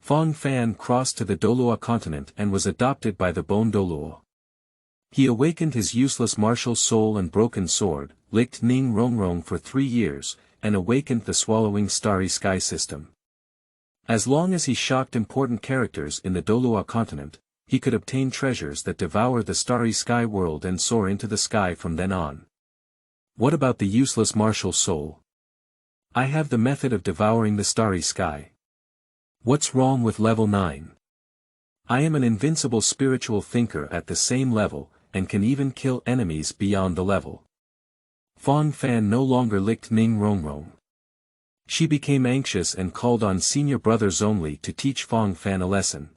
Fang Fan crossed to the Douluo Continent and was adopted by the Bone Douluo. He awakened his useless martial soul and broken sword, licked Ning Rongrong for 3 years, and awakened the Swallowing Starry Sky System. As long as he shocked important characters in the Douluo Continent, he could obtain treasures that devour the Starry Sky World and soar into the sky from then on. What about the useless martial soul? I have the method of devouring the starry sky. What's wrong with level 9? I am an invincible spiritual thinker at the same level, and can even kill enemies beyond the level. Fang Fan no longer licked Ning Rongrong. She became anxious and called on Senior Brother Zongli to teach Fang Fan a lesson.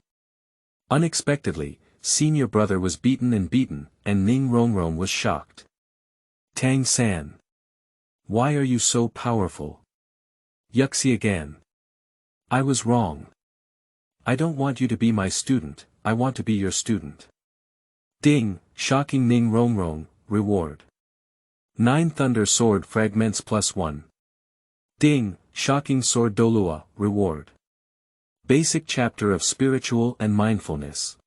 Unexpectedly, Senior Brother was beaten, and Ning Rongrong was shocked. Tang-san. Why are you so powerful? Yuxiaogan. I was wrong. I don't want you to be my student, I want to be your student. Ding, shocking Ning Rongrong, reward. 9 Thunder Sword Fragments+1. Ding, shocking Sword Douluo, reward. Basic chapter of spiritual and mindfulness.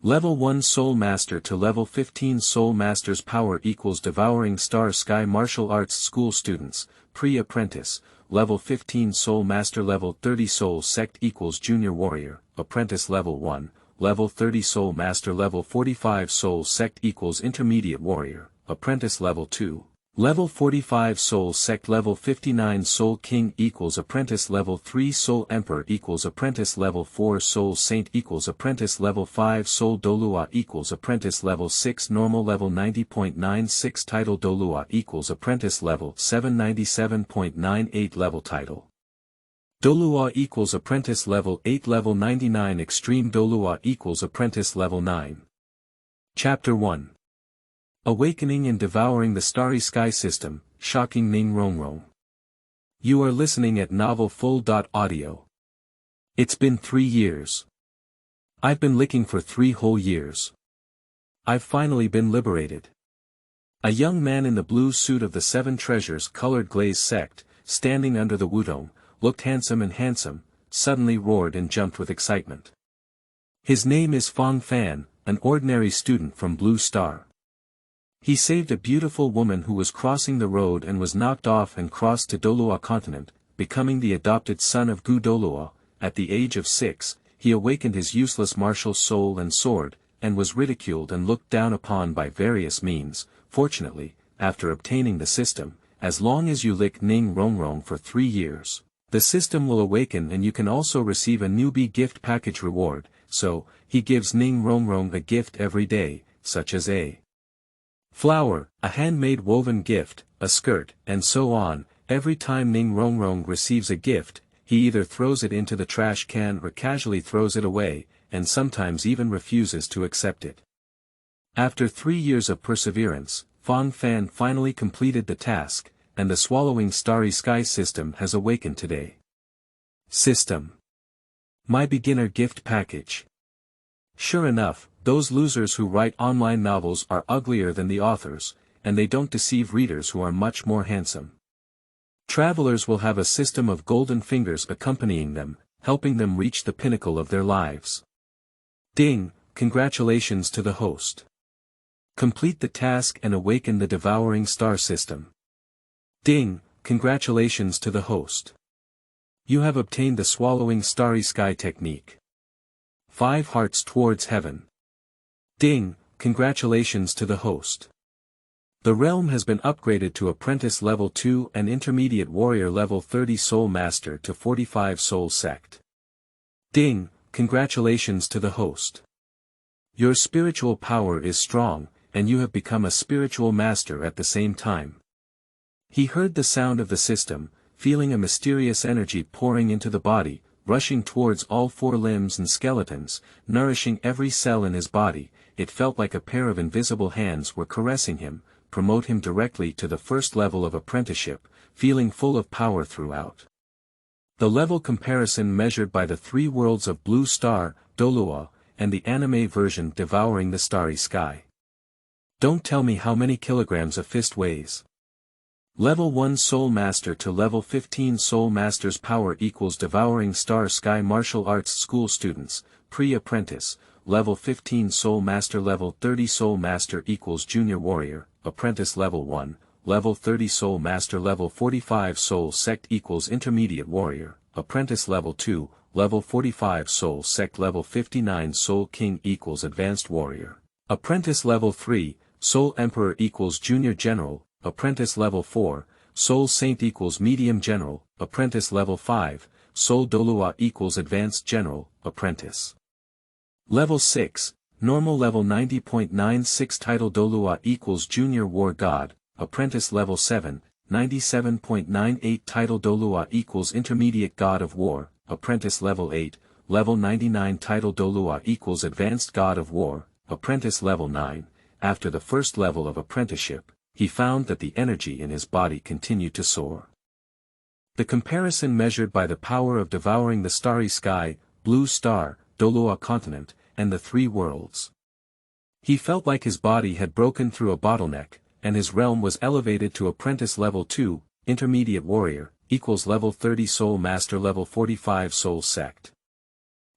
Level 1 Soul Master to Level 15 Soul Master's power equals Devouring Starry Sky Martial Arts School Students, Pre-Apprentice, Level 15 Soul Master Level 30 Soul Sect equals Junior Warrior, Apprentice Level 1, Level 30 Soul Master Level 45 Soul Sect equals Intermediate Warrior, Apprentice Level 2. Level 45 Soul Sect Level 59 Soul King equals Apprentice Level 3 Soul Emperor equals Apprentice Level 4 Soul Saint equals Apprentice Level 5 Soul Douluo equals Apprentice Level 6 Normal Level 90.96 Title Douluo equals Apprentice Level 797.98 Level Title Douluo equals Apprentice Level 8 Level 99 Extreme Douluo equals Apprentice Level 9. Chapter 1. Awakening and Devouring the Starry Sky System, Shocking Ning Rongrong. You are listening at novel.Audio. It's been 3 years. I've been licking for 3 whole years. I've finally been liberated. A young man in the blue suit of the 7 Treasures colored glaze sect, standing under the wudong, looked handsome, suddenly roared and jumped with excitement. His name is Fang Fan, an ordinary student from Blue Star. He saved a beautiful woman who was crossing the road and was knocked off and crossed to Douluo Continent, becoming the adopted son of Gu Douluo. At the age of 6, he awakened his useless martial soul and sword, and was ridiculed and looked down upon by various means. Fortunately, after obtaining the system, as long as you lick Ning Rongrong for 3 years, the system will awaken and you can also receive a newbie gift package reward, so, he gives Ning Rongrong a gift every day, such as a flower, a handmade woven gift, a skirt, and so on. Every time Ning Rongrong receives a gift, he either throws it into the trash can or casually throws it away, and sometimes even refuses to accept it. After 3 years of perseverance, Fang Fan finally completed the task, and the Swallowing Starry Sky System has awakened today. System. My beginner gift package. Sure enough, those losers who write online novels are uglier than the authors, and they don't deceive readers who are much more handsome. Travelers will have a system of golden fingers accompanying them, helping them reach the pinnacle of their lives. Ding, congratulations to the host. Complete the task and awaken the Devouring Star System. Ding, congratulations to the host. You have obtained the Swallowing Starry Sky technique. 5 hearts towards heaven. Ding, congratulations to the host. The realm has been upgraded to Apprentice Level 2 and Intermediate Warrior Level 30 Soul Master to 45 Soul Sect. Ding, congratulations to the host. Your spiritual power is strong, and you have become a spiritual master at the same time. He heard the sound of the system, feeling a mysterious energy pouring into the body, rushing towards all 4 limbs and skeletons, nourishing every cell in his body. It felt like a pair of invisible hands were caressing him, promote him directly to the first level of apprenticeship, feeling full of power throughout. The level comparison measured by the 3 worlds of Blue Star, Douluo, and the anime version Devouring the Starry Sky. Don't tell me how many kilograms a fist weighs. Level 1 Soul Master to Level 15 Soul Master's power equals Devouring Starry Sky Martial Arts School Students, Pre-Apprentice, Level 15 Soul Master Level 30 Soul Master equals Junior Warrior, Apprentice Level 1, Level 30 Soul Master Level 45 Soul Sect equals Intermediate Warrior, Apprentice Level 2, Level 45 Soul Sect Level 59 Soul King equals Advanced Warrior, Apprentice Level 3, Soul Emperor equals Junior General, Apprentice Level 4, Soul Saint equals Medium General, Apprentice Level 5, Soul Douluo equals Advanced General, Apprentice Level 6, Normal Level 90.96 Title Douluo equals Junior War God, Apprentice Level 7, 97.98 Title Douluo equals Intermediate God of War, Apprentice Level 8, Level 99 Title Douluo equals Advanced God of War, Apprentice Level 9. After the first level of apprenticeship, he found that the energy in his body continued to soar. The comparison measured by the power of devouring the starry sky, blue star, Douluo Continent, and the three worlds. He felt like his body had broken through a bottleneck, and his realm was elevated to Apprentice Level 2, Intermediate Warrior, equals Level 30 Soul Master Level 45 Soul Sect.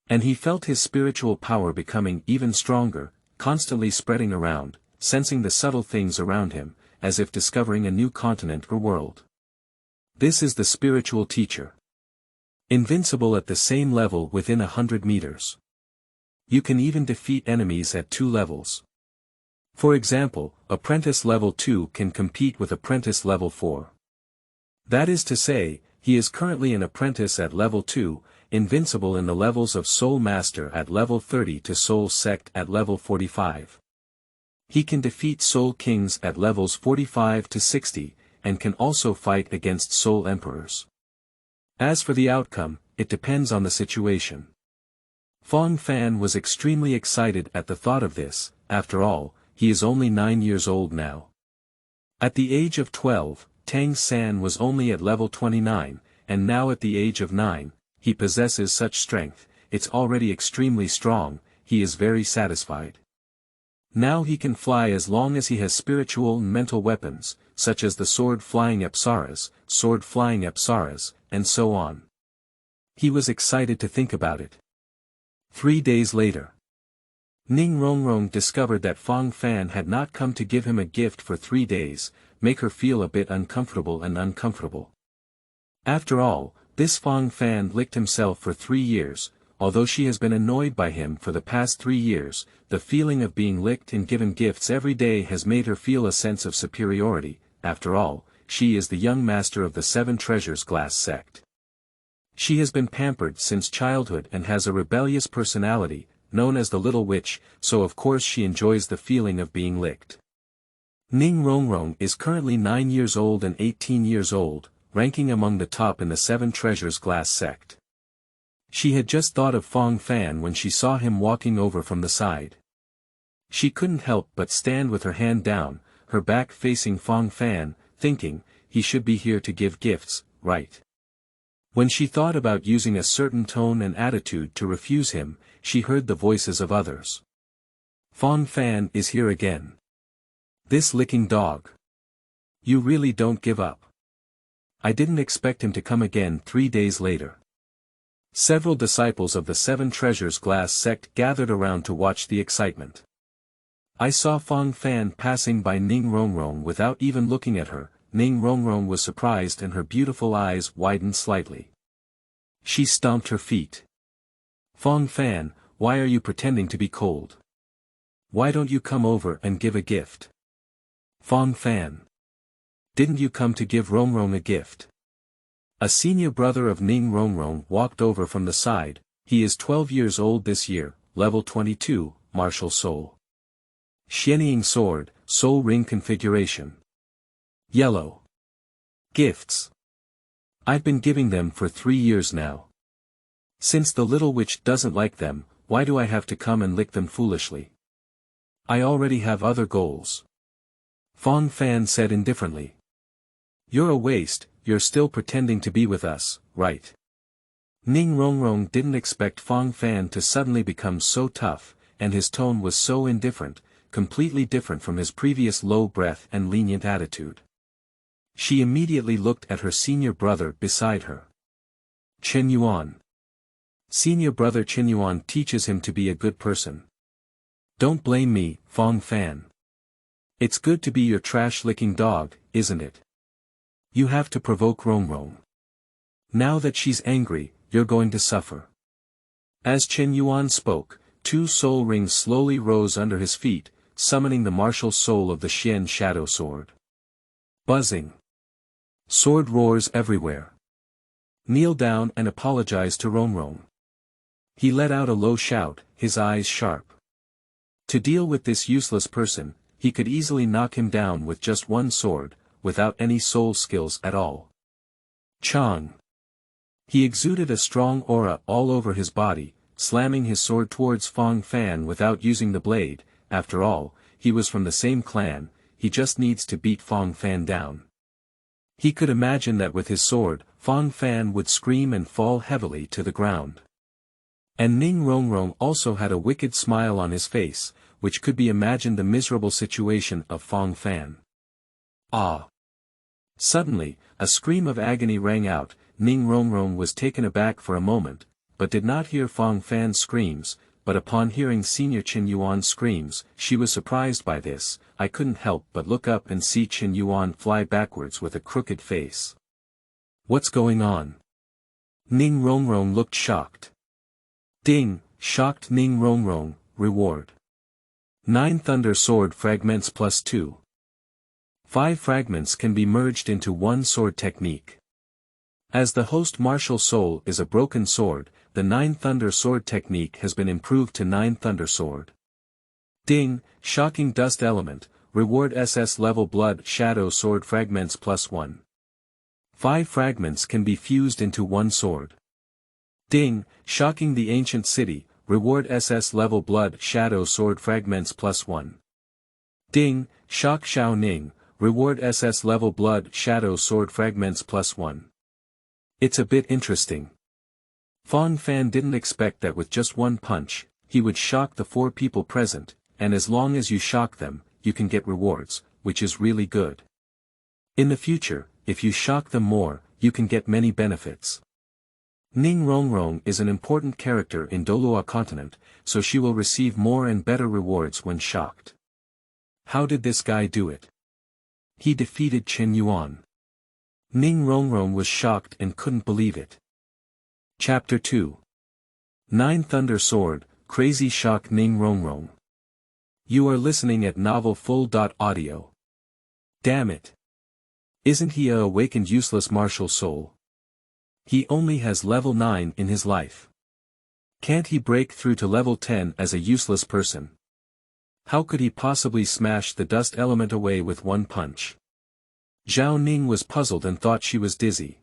And he felt his spiritual power becoming even stronger, constantly spreading around, sensing the subtle things around him, as if discovering a new continent or world. This is the spiritual teacher. Invincible at the same level within 100 meters. You can even defeat enemies at 2 levels. For example, Apprentice Level 2 can compete with Apprentice Level 4. That is to say, he is currently an apprentice at Level 2, invincible in the levels of Soul Master at Level 30 to Soul Sect at Level 45. He can defeat Soul Kings at levels 45 to 60, and can also fight against Soul Emperors. As for the outcome, it depends on the situation. Fang Fan was extremely excited at the thought of this. After all, he is only 9 years old now. At the age of 12, Tang San was only at level 29, and now at the age of 9, he possesses such strength, it's already extremely strong, he is very satisfied. Now he can fly as long as he has spiritual and mental weapons, such as the sword-flying Apsaras, and so on. He was excited to think about it. 3 days later, Ning Rongrong discovered that Fang Fan had not come to give him a gift for 3 days, make her feel a bit uncomfortable. After all, this Fang Fan licked himself for 3 years, although she has been annoyed by him for the past 3 years, the feeling of being licked and given gifts every day has made her feel a sense of superiority. After all, she is the young master of the 7 Treasures Glass Sect. She has been pampered since childhood and has a rebellious personality, known as the Little Witch, so of course she enjoys the feeling of being licked. Ning Rongrong is currently 9 years old and 18 years old, ranking among the top in the 7 Treasures Glass Sect. She had just thought of Fang Fan when she saw him walking over from the side. She couldn't help but stand with her hand down, her back facing Fang Fan, thinking, he should be here to give gifts, right? When she thought about using a certain tone and attitude to refuse him, she heard the voices of others. Fang Fan is here again. This licking dog. You really don't give up. I didn't expect him to come again 3 days later. Several disciples of the 7 Treasures Glass Sect gathered around to watch the excitement. I saw Fang Fan passing by Ning Rongrong without even looking at her. Ning Rongrong was surprised and her beautiful eyes widened slightly. She stomped her feet. Fang Fan, why are you pretending to be cold? Why don't you come over and give a gift? Fang Fan. Didn't you come to give Rongrong a gift? A senior brother of Ning Rongrong walked over from the side. He is 12 years old this year, level 22, martial soul. Shianying sword, soul ring configuration. Yellow. Gifts. I've been giving them for 3 years now. Since the little witch doesn't like them, why do I have to come and lick them foolishly? I already have other goals. Fang Fan said indifferently. You're a waste, you're still pretending to be with us, right? Ning Rongrong didn't expect Fang Fan to suddenly become so tough, and his tone was so indifferent, completely different from his previous low breath and lenient attitude. She immediately looked at her senior brother beside her. Qinyuan. Senior brother Qinyuan teaches him to be a good person. Don't blame me, Fang Fan. It's good to be your trash-licking dog, isn't it? You have to provoke Rongrong. Now that she's angry, you're going to suffer. As Qinyuan spoke, 2 soul rings slowly rose under his feet, summoning the martial soul of the Xian Shadow Sword. Buzzing. Sword roars everywhere. Kneel down and apologize to Rongrong. He let out a low shout, his eyes sharp. To deal with this useless person, he could easily knock him down with just one sword, without any soul skills at all. Chang. He exuded a strong aura all over his body, slamming his sword towards Fang Fan without using the blade. After all, he was from the same clan, he just needs to beat Fang Fan down. He could imagine that with his sword, Fang Fan would scream and fall heavily to the ground. And Ning Rongrong also had a wicked smile on his face, which could be imagined the miserable situation of Fang Fan. Ah! Suddenly, a scream of agony rang out. Ning Rongrong was taken aback for a moment, but did not hear Fang Fan's screams, but upon hearing Senior Qinyuan's screams, she was surprised by this. I couldn't help but look up and see Qinyuan fly backwards with a crooked face. What's going on? Ning Rongrong looked shocked. Ding, shocked Ning Rongrong, reward. 9 Thunder Sword Fragments+2. 5 fragments can be merged into one sword technique. As the host martial soul is a broken sword, the 9 Thunder Sword technique has been improved to 9 Thunder Sword. Ding, shocking dust element, reward SS level blood shadow sword fragments+1. 5 fragments can be fused into one sword. Ding, shocking the ancient city, reward SS level blood shadow sword fragments+1. Ding, shock Xiao Ning, reward SS level blood shadow sword fragments+1. It's a bit interesting. Fang Fan didn't expect that with just one punch, he would shock the 4 people present, and as long as you shock them, you can get rewards, which is really good. In the future, if you shock them more, you can get many benefits. Ning Rongrong is an important character in Douluo Continent, so she will receive more and better rewards when shocked. How did this guy do it? He defeated Qinyuan. Ning Rongrong was shocked and couldn't believe it. Chapter 2. 9 Thunder Sword, Crazy Shock Ning Rongrong. You are listening at novel.Audio. Damn it. Isn't he a awakened useless martial soul? He only has level 9 in his life. Can't he break through to level 10 as a useless person? How could he possibly smash the dust element away with one punch? Zhao Ning was puzzled and thought she was dizzy.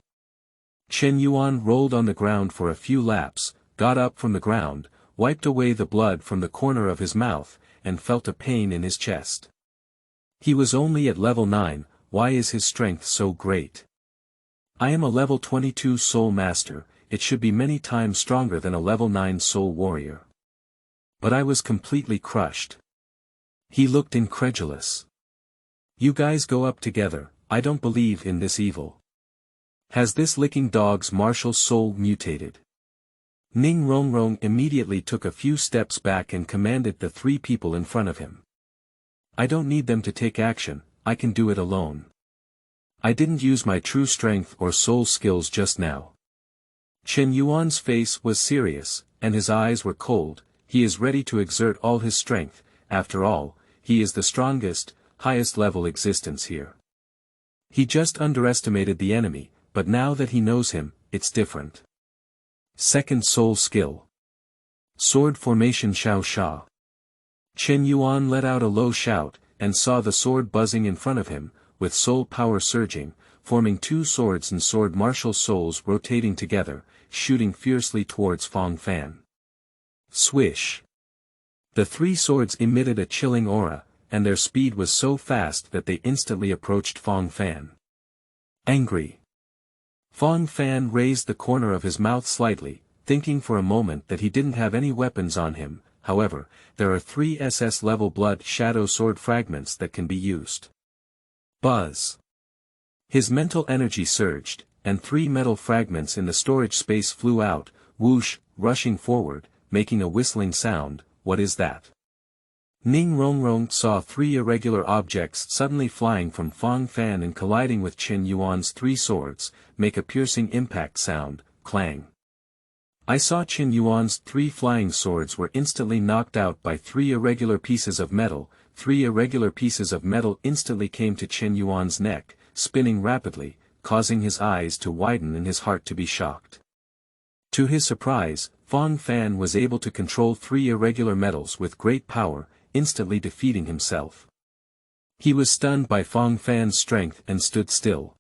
Qinyuan rolled on the ground for a few laps, got up from the ground, wiped away the blood from the corner of his mouth, and felt a pain in his chest. He was only at level 9, why is his strength so great? I am a level 22 soul master, it should be many times stronger than a level 9 soul warrior. But I was completely crushed. He looked incredulous. You guys go up together, I don't believe in this evil. Has this licking dog's martial soul mutated? Ning Rongrong immediately took a few steps back and commanded the 3 people in front of him. I don't need them to take action, I can do it alone. I didn't use my true strength or soul skills just now. Qinyuan's face was serious, and his eyes were cold. He is ready to exert all his strength, after all, he is the strongest, highest level existence here. He just underestimated the enemy, but now that he knows him, it's different. Second soul skill. Sword formation Xiao Sha. Qinyuan let out a low shout, and saw the sword buzzing in front of him, with soul power surging, forming 2 swords and sword martial souls rotating together, shooting fiercely towards Fang Fan. Swish. The 3 swords emitted a chilling aura, and their speed was so fast that they instantly approached Fang Fan. Angry. Fang Fan raised the corner of his mouth slightly, thinking for a moment that he didn't have any weapons on him. However, there are 3 SS level blood shadow sword fragments that can be used. Buzz. His mental energy surged, and 3 metal fragments in the storage space flew out, whoosh, rushing forward, making a whistling sound. What is that? Ning Rongrong saw 3 irregular objects suddenly flying from Fang Fan and colliding with Qin Yuan's 3 swords, make a piercing impact sound, clang. I saw Qin Yuan's 3 flying swords were instantly knocked out by 3 irregular pieces of metal. 3 irregular pieces of metal instantly came to Qin Yuan's neck, spinning rapidly, causing his eyes to widen and his heart to be shocked. To his surprise, Fang Fan was able to control 3 irregular metals with great power, instantly defeating himself. He was stunned by Fang Fan's strength and stood still.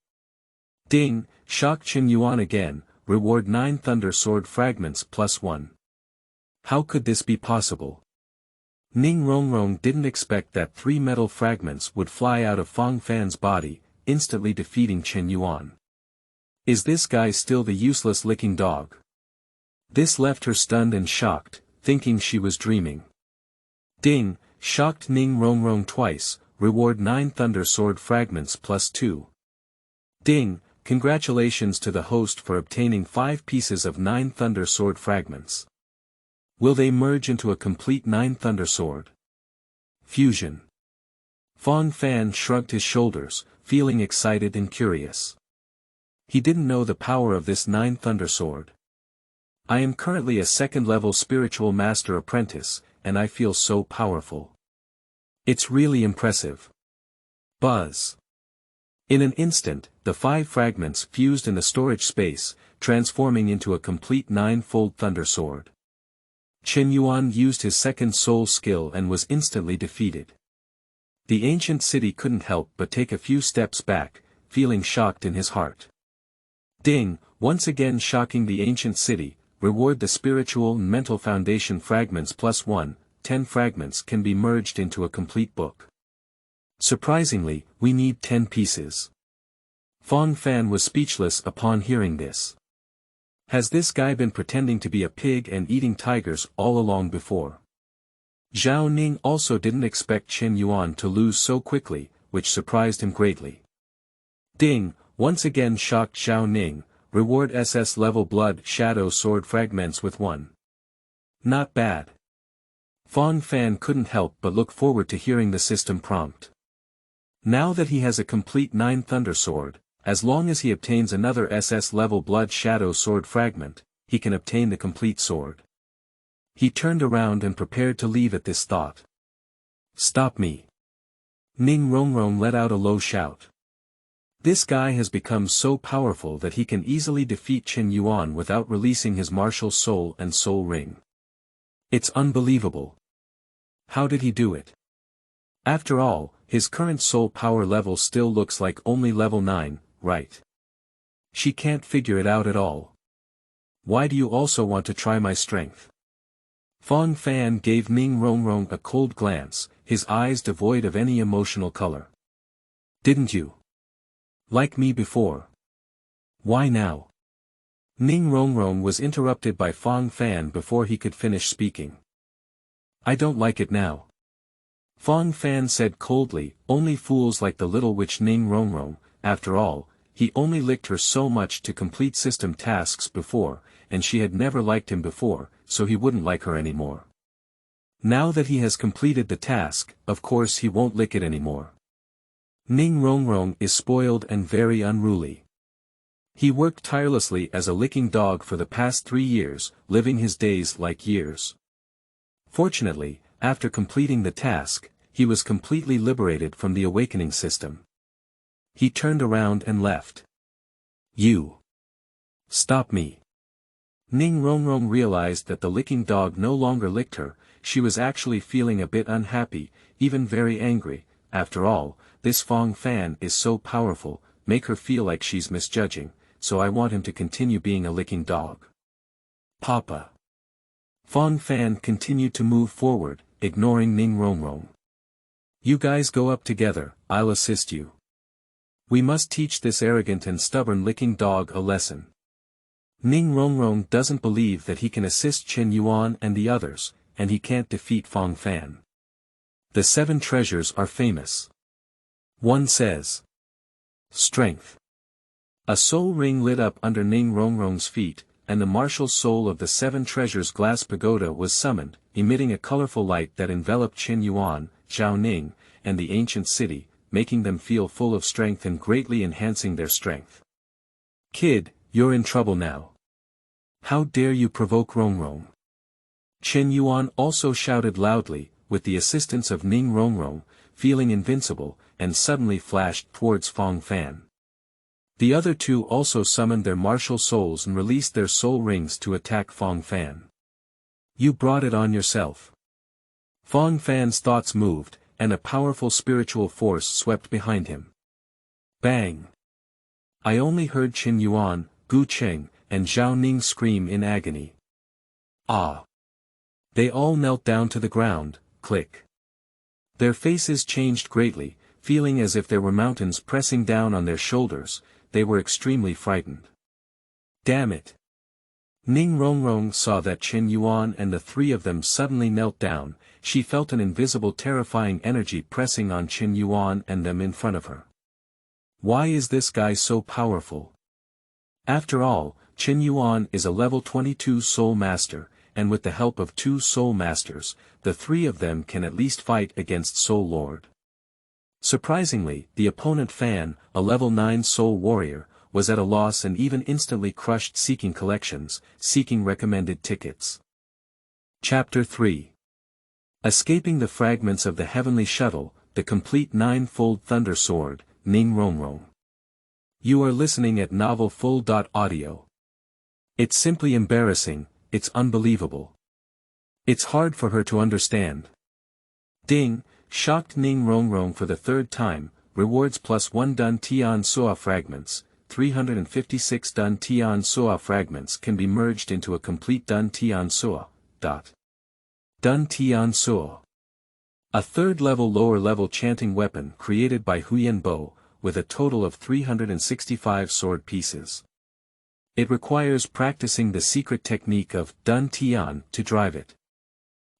Ding, shocked Qin Yuan again, reward 9 Thunder Sword Fragments+1. How could this be possible? Ning Rongrong didn't expect that 3 metal fragments would fly out of Fang Fan's body, instantly defeating Qin Yuan. Is this guy still the useless licking dog? This left her stunned and shocked, thinking she was dreaming. Ding, shocked Ning Rongrong twice, reward 9 Thunder Sword Fragments+2. Ding, congratulations to the host for obtaining 5 pieces of 9 Thunder Sword Fragments. Will they merge into a complete 9 Thunder Sword? Fusion. Fang Fan shrugged his shoulders, feeling excited and curious. He didn't know the power of this 9 Thunder Sword. I am currently a 2nd level spiritual master apprentice, and I feel so powerful. It's really impressive. Buzz. In an instant, the 5 fragments fused in the storage space, transforming into a complete 9-fold Thunder Sword. Qin Yuan used his 2nd soul skill and was instantly defeated. The ancient city couldn't help but take a few steps back, feeling shocked in his heart. Ding, once again shocking the ancient city, reward the spiritual and mental foundation fragments+1, 10 fragments can be merged into a complete book. Surprisingly, we need 10 pieces. Fang Fan was speechless upon hearing this. Has this guy been pretending to be a pig and eating tigers all along before? Zhao Ning also didn't expect Qin Yuan to lose so quickly, which surprised him greatly. Ding, once again shocked Zhao Ning, reward SS level blood shadow sword fragments with 1. Not bad. Fang Fan couldn't help but look forward to hearing the system prompt. Now that he has a complete 9 Thunder Sword, as long as he obtains another SS level blood shadow sword fragment, he can obtain the complete sword. He turned around and prepared to leave at this thought. Stop me. Ning Rongrong let out a low shout. This guy has become so powerful that he can easily defeat Qin Yuan without releasing his martial soul and soul ring. It's unbelievable. How did he do it? After all, his current soul power level still looks like only level 9, right? She can't figure it out at all. Why do you also want to try my strength? Fang Fan gave Ning Rongrong a cold glance, his eyes devoid of any emotional color. Didn't you like me before? Why now? Ning Rongrong was interrupted by Fang Fan before he could finish speaking. I don't like it now. Fang Fan said coldly, only fools like the little witch Ning Rongrong. After all, he only licked her so much to complete system tasks before, and she had never liked him before, so he wouldn't like her anymore. Now that he has completed the task, of course he won't lick it anymore. Ning Rongrong is spoiled and very unruly. He worked tirelessly as a licking dog for the past 3 years, living his days like years. Fortunately, after completing the task, he was completely liberated from the awakening system. He turned around and left. You. Stop me. Ning Rongrong realized that the licking dog no longer licked her, she was actually feeling a bit unhappy, even very angry. After all, this Fang Fan is so powerful, make her feel like she's misjudging, so I want him to continue being a licking dog. Papa. Fang Fan continued to move forward, ignoring Ning Rongrong. You guys go up together, I'll assist you. We must teach this arrogant and stubborn licking dog a lesson. Ning Rongrong doesn't believe that he can assist Qin Yuan and the others, and he can't defeat Fang Fan. The 7 treasures are famous. One says. Strength. A soul ring lit up under Ning Rongrong's feet, and the martial soul of the Seven Treasures Glass Pagoda was summoned, emitting a colorful light that enveloped Qin Yuan, Zhao Ning, and the ancient city, making them feel full of strength and greatly enhancing their strength. Kid, you're in trouble now. How dare you provoke Rongrong? Qin Yuan also shouted loudly, with the assistance of Ning Rongrong, feeling invincible, and suddenly flashed towards Fang Fan. The other two also summoned their martial souls and released their soul rings to attack Fang Fan. You brought it on yourself. Fang Fan's thoughts moved, and a powerful spiritual force swept behind him. Bang! I only heard Qin Yuan, Gu Cheng, and Zhao Ning scream in agony. Ah! They all knelt down to the ground, click. Their faces changed greatly, feeling as if there were mountains pressing down on their shoulders. They were extremely frightened. Damn it! Ning Rongrong saw that Qin Yuan and the three of them suddenly knelt down. She felt an invisible terrifying energy pressing on Qin Yuan and them in front of her. Why is this guy so powerful? After all, Qin Yuan is a level 22 Soul Master, and with the help of 2 Soul Masters, the 3 of them can at least fight against Soul Lord. Surprisingly, the opponent Fan, a level 9 Soul Warrior, was at a loss and even instantly crushed seeking collections, seeking recommended tickets. Chapter 3. Escaping the fragments of the heavenly shuttle, the complete 9-fold Thunder Sword, Ning Rongrong. You are listening at novelfull.audio. It's simply embarrassing, it's unbelievable. It's hard for her to understand. Ding, shocked Ning Rongrong for the 3rd time, rewards +1 Dun Tian Soa fragments, 356 Dun Tian Soa fragments can be merged into a complete Dun Tian Soa. Dun Tian Soa. A 3rd level lower level chanting weapon created by Huyan Bo, with a total of 365 sword pieces. It requires practicing the secret technique of Dun Tian to drive it.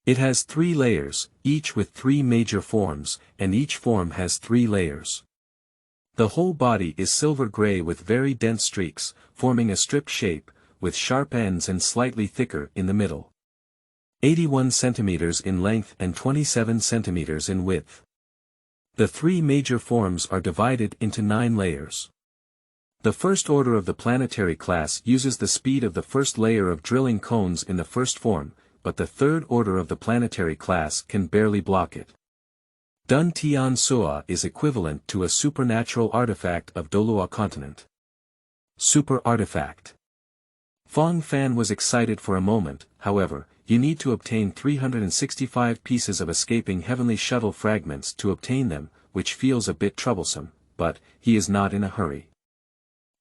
It has 3 layers, each with 3 major forms, and each form has 3 layers. The whole body is silver gray with very dense streaks, forming a stripped shape, with sharp ends and slightly thicker in the middle. 81 centimeters in length and 27 centimeters in width. The 3 major forms are divided into 9 layers. The first order of the planetary class uses the speed of the first layer of drilling cones in the first form, but the 3rd order of the planetary class can barely block it. Dun Tian Soa is equivalent to a supernatural artifact of Douluo Continent. Super Artifact. Fang Fan was excited for a moment. However, you need to obtain 365 pieces of escaping heavenly shuttle fragments to obtain them, which feels a bit troublesome, but he is not in a hurry.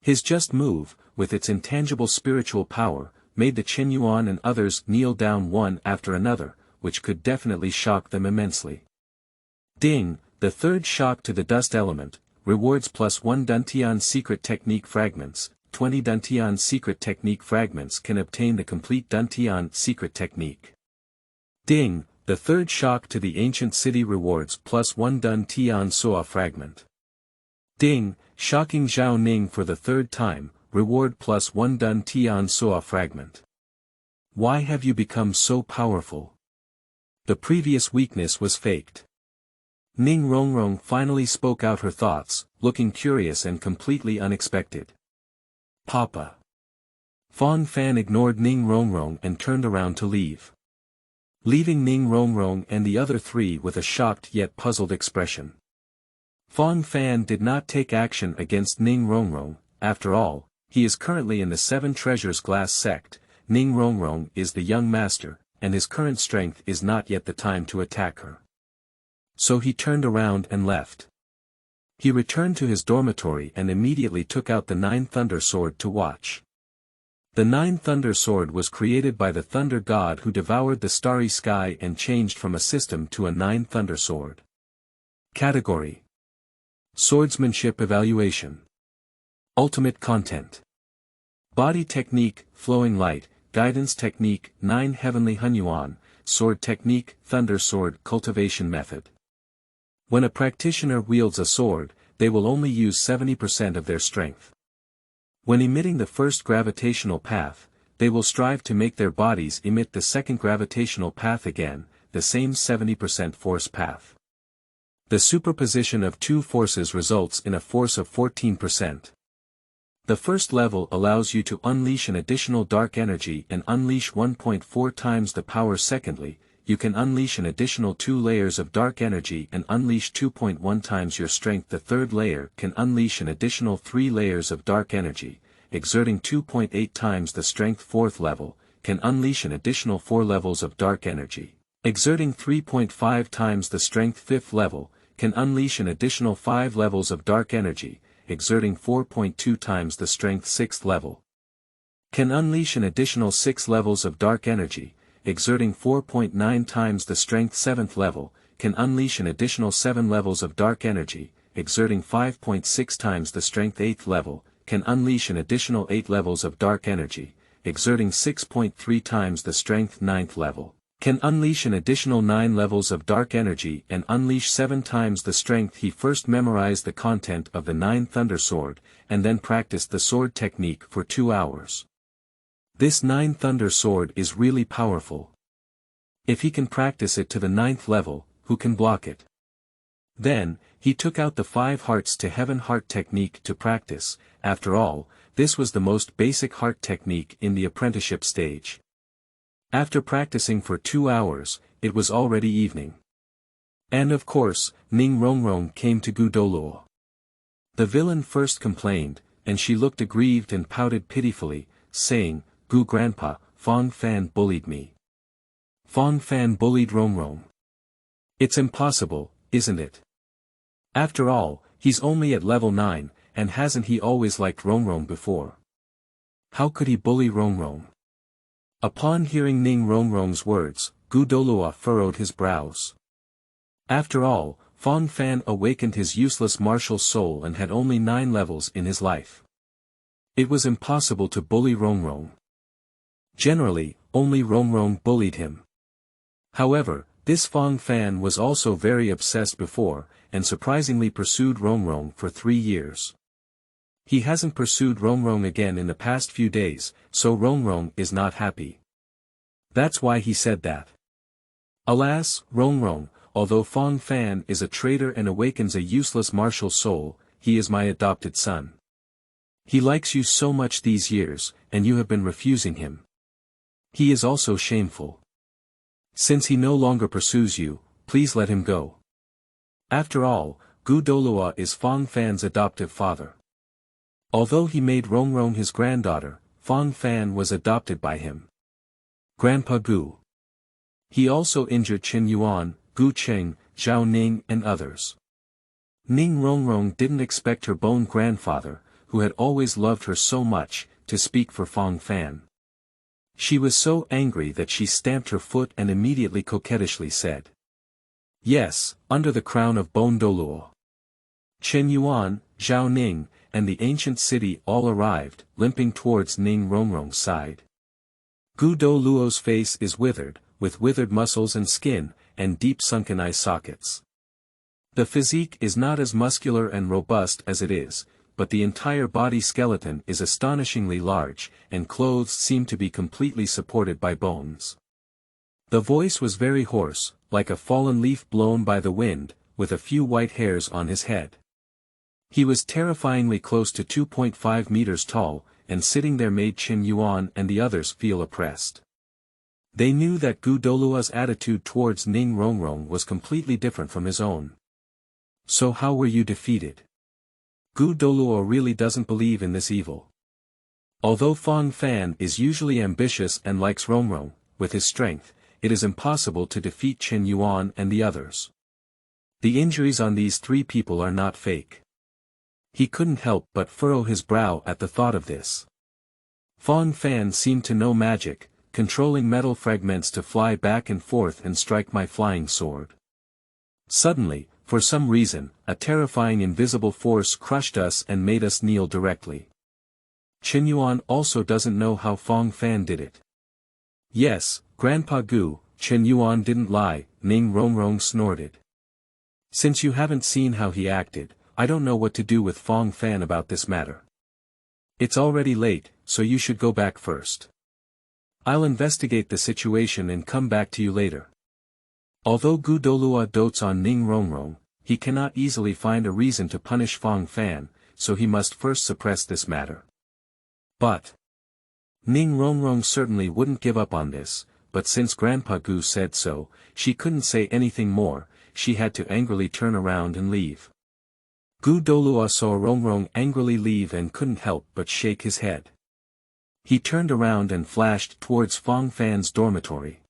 His just move, with its intangible spiritual power, made the Qin Yuan and others kneel down one after another, which could definitely shock them immensely. Ding, the 3rd shock to the dust element, rewards +1 Duntian secret technique fragments. 20 Duntian secret technique fragments can obtain the complete Duntian secret technique. Ding, the 3rd shock to the ancient city rewards +1 Duntian Soa fragment. Ding, shocking Zhao Ning for the 3rd time, reward +1 Duntian Soa fragment. Why have you become so powerful? The previous weakness was faked. Ning Rongrong finally spoke out her thoughts, looking curious and completely unexpected. Papa. Fang Fan ignored Ning Rongrong and turned around to leave. Leaving Ning Rongrong and the other 3 with a shocked yet puzzled expression. Fang Fan did not take action against Ning Rongrong. After all, he is currently in the 7 Treasures Glass sect. Ning Rongrong is the young master, and his current strength is not yet the time to attack her. So he turned around and left. He returned to his dormitory and immediately took out the 9 Thunder Sword to watch. The 9 Thunder Sword was created by the Thunder God who devoured the starry sky and changed from a system to a 9 Thunder Sword. Category: Swordsmanship Evaluation. Ultimate Content. Body Technique, Flowing Light, Guidance Technique, 9 Heavenly Hunyuan, Sword Technique, Thunder Sword Cultivation Method. When a practitioner wields a sword, they will only use 70% of their strength. When emitting the first gravitational path, they will strive to make their bodies emit the second gravitational path again, the same 70% force path. The superposition of two forces results in a force of 14%. The first level allows you to unleash an additional dark energy and unleash 1.4 times the power. Secondly, you can unleash an additional 2 layers of dark energy and unleash 2.1 times your strength. The third layer can unleash an additional 3 layers of dark energy, exerting 2.8 times the strength. Fourth level can unleash an additional 4 levels of dark energy, exerting 3.5 times the strength. Fifth level can unleash an additional 5 levels of dark energy, exerting 4.2 times the strength. Sixth level can unleash an additional 6 levels of dark energy, exerting 4.9 times the strength. Seventh level can unleash an additional 7 levels of dark energy, exerting 5.6 times the strength. Eighth level can unleash an additional 8 levels of dark energy, exerting 6.3 times the strength. Ninth level can unleash an additional 9 levels of dark energy and unleash 7 times the strength. He first memorized the content of the 9 Thunder Sword, and then practiced the sword technique for 2 hours. This 9 Thunder Sword is really powerful. If he can practice it to the 9th level, who can block it? Then, he took out the 5 hearts to heaven heart technique to practice. After all, this was the most basic heart technique in the apprenticeship stage. After practicing for 2 hours, it was already evening. And of course, Ning Rongrong came to Gu Douluo. The villain first complained, and she looked aggrieved and pouted pitifully, saying, "Gu Grandpa, Fang Fan bullied me. Fang Fan bullied Rongrong. It's impossible, isn't it? After all, he's only at level 9, and hasn't he always liked Rongrong before? How could he bully Rongrong?" Upon hearing Ning Rongrong's words, Gu Douluo furrowed his brows. After all, Fang Fan awakened his useless martial soul and had only 9 levels in his life. It was impossible to bully Rongrong. Generally, only Rongrong bullied him. However, this Fang Fan was also very obsessed before, and surprisingly pursued Rongrong for 3 years. He hasn't pursued Rongrong again in the past few days, so Rongrong is not happy. That's why he said that. Alas, Rongrong, although Fang Fan is a traitor and awakens a useless martial soul, he is my adopted son. He likes you so much these years, and you have been refusing him. He is also shameful. Since he no longer pursues you, please let him go. After all, Gu Douluo is Fang Fan's adoptive father. Although he made Rongrong his granddaughter, Fang Fan was adopted by him. Grandpa Gu. He also injured Qin Yuan, Gu Cheng, Zhao Ning and others. Ning Rongrong didn't expect her bone grandfather, who had always loved her so much, to speak for Fang Fan. She was so angry that she stamped her foot and immediately coquettishly said, "Yes, under the crown of Bone Douluo." Qin Yuan, Zhao Ning, and the ancient city all arrived, limping towards Ning Rongrong's side. Gu Douluo's face is withered, with withered muscles and skin, and deep sunken eye sockets. The physique is not as muscular and robust as it is, but the entire body skeleton is astonishingly large, and clothes seem to be completely supported by bones. The voice was very hoarse, like a fallen leaf blown by the wind, with a few white hairs on his head. He was terrifyingly close to 2.5 meters tall, and sitting there made Qin Yuan and the others feel oppressed. They knew that Gu Douluo's attitude towards Ning Rongrong was completely different from his own. So how were you defeated? Gu Douluo really doesn't believe in this evil. Although Fang Fan is usually ambitious and likes Rongrong, with his strength, it is impossible to defeat Qin Yuan and the others. The injuries on these 3 people are not fake. He couldn't help but furrow his brow at the thought of this. Fang Fan seemed to know magic, controlling metal fragments to fly back and forth and strike my flying sword. Suddenly, for some reason, a terrifying invisible force crushed us and made us kneel directly. Qin Yuan also doesn't know how Fang Fan did it. Yes, Grandpa Gu, Qin Yuan didn't lie, Ning Rongrong snorted. Since you haven't seen how he acted, I don't know what to do with Fang Fan about this matter. It's already late, so you should go back first. I'll investigate the situation and come back to you later. Although Gu Douluo dotes on Ning Rongrong, he cannot easily find a reason to punish Fang Fan, so he must first suppress this matter. But Ning Rongrong certainly wouldn't give up on this, but since Grandpa Gu said so, she couldn't say anything more. She had to angrily turn around and leave. Gu Douluo saw Rongrong angrily leave and couldn't help but shake his head. He turned around and flashed towards Fang Fan's dormitory.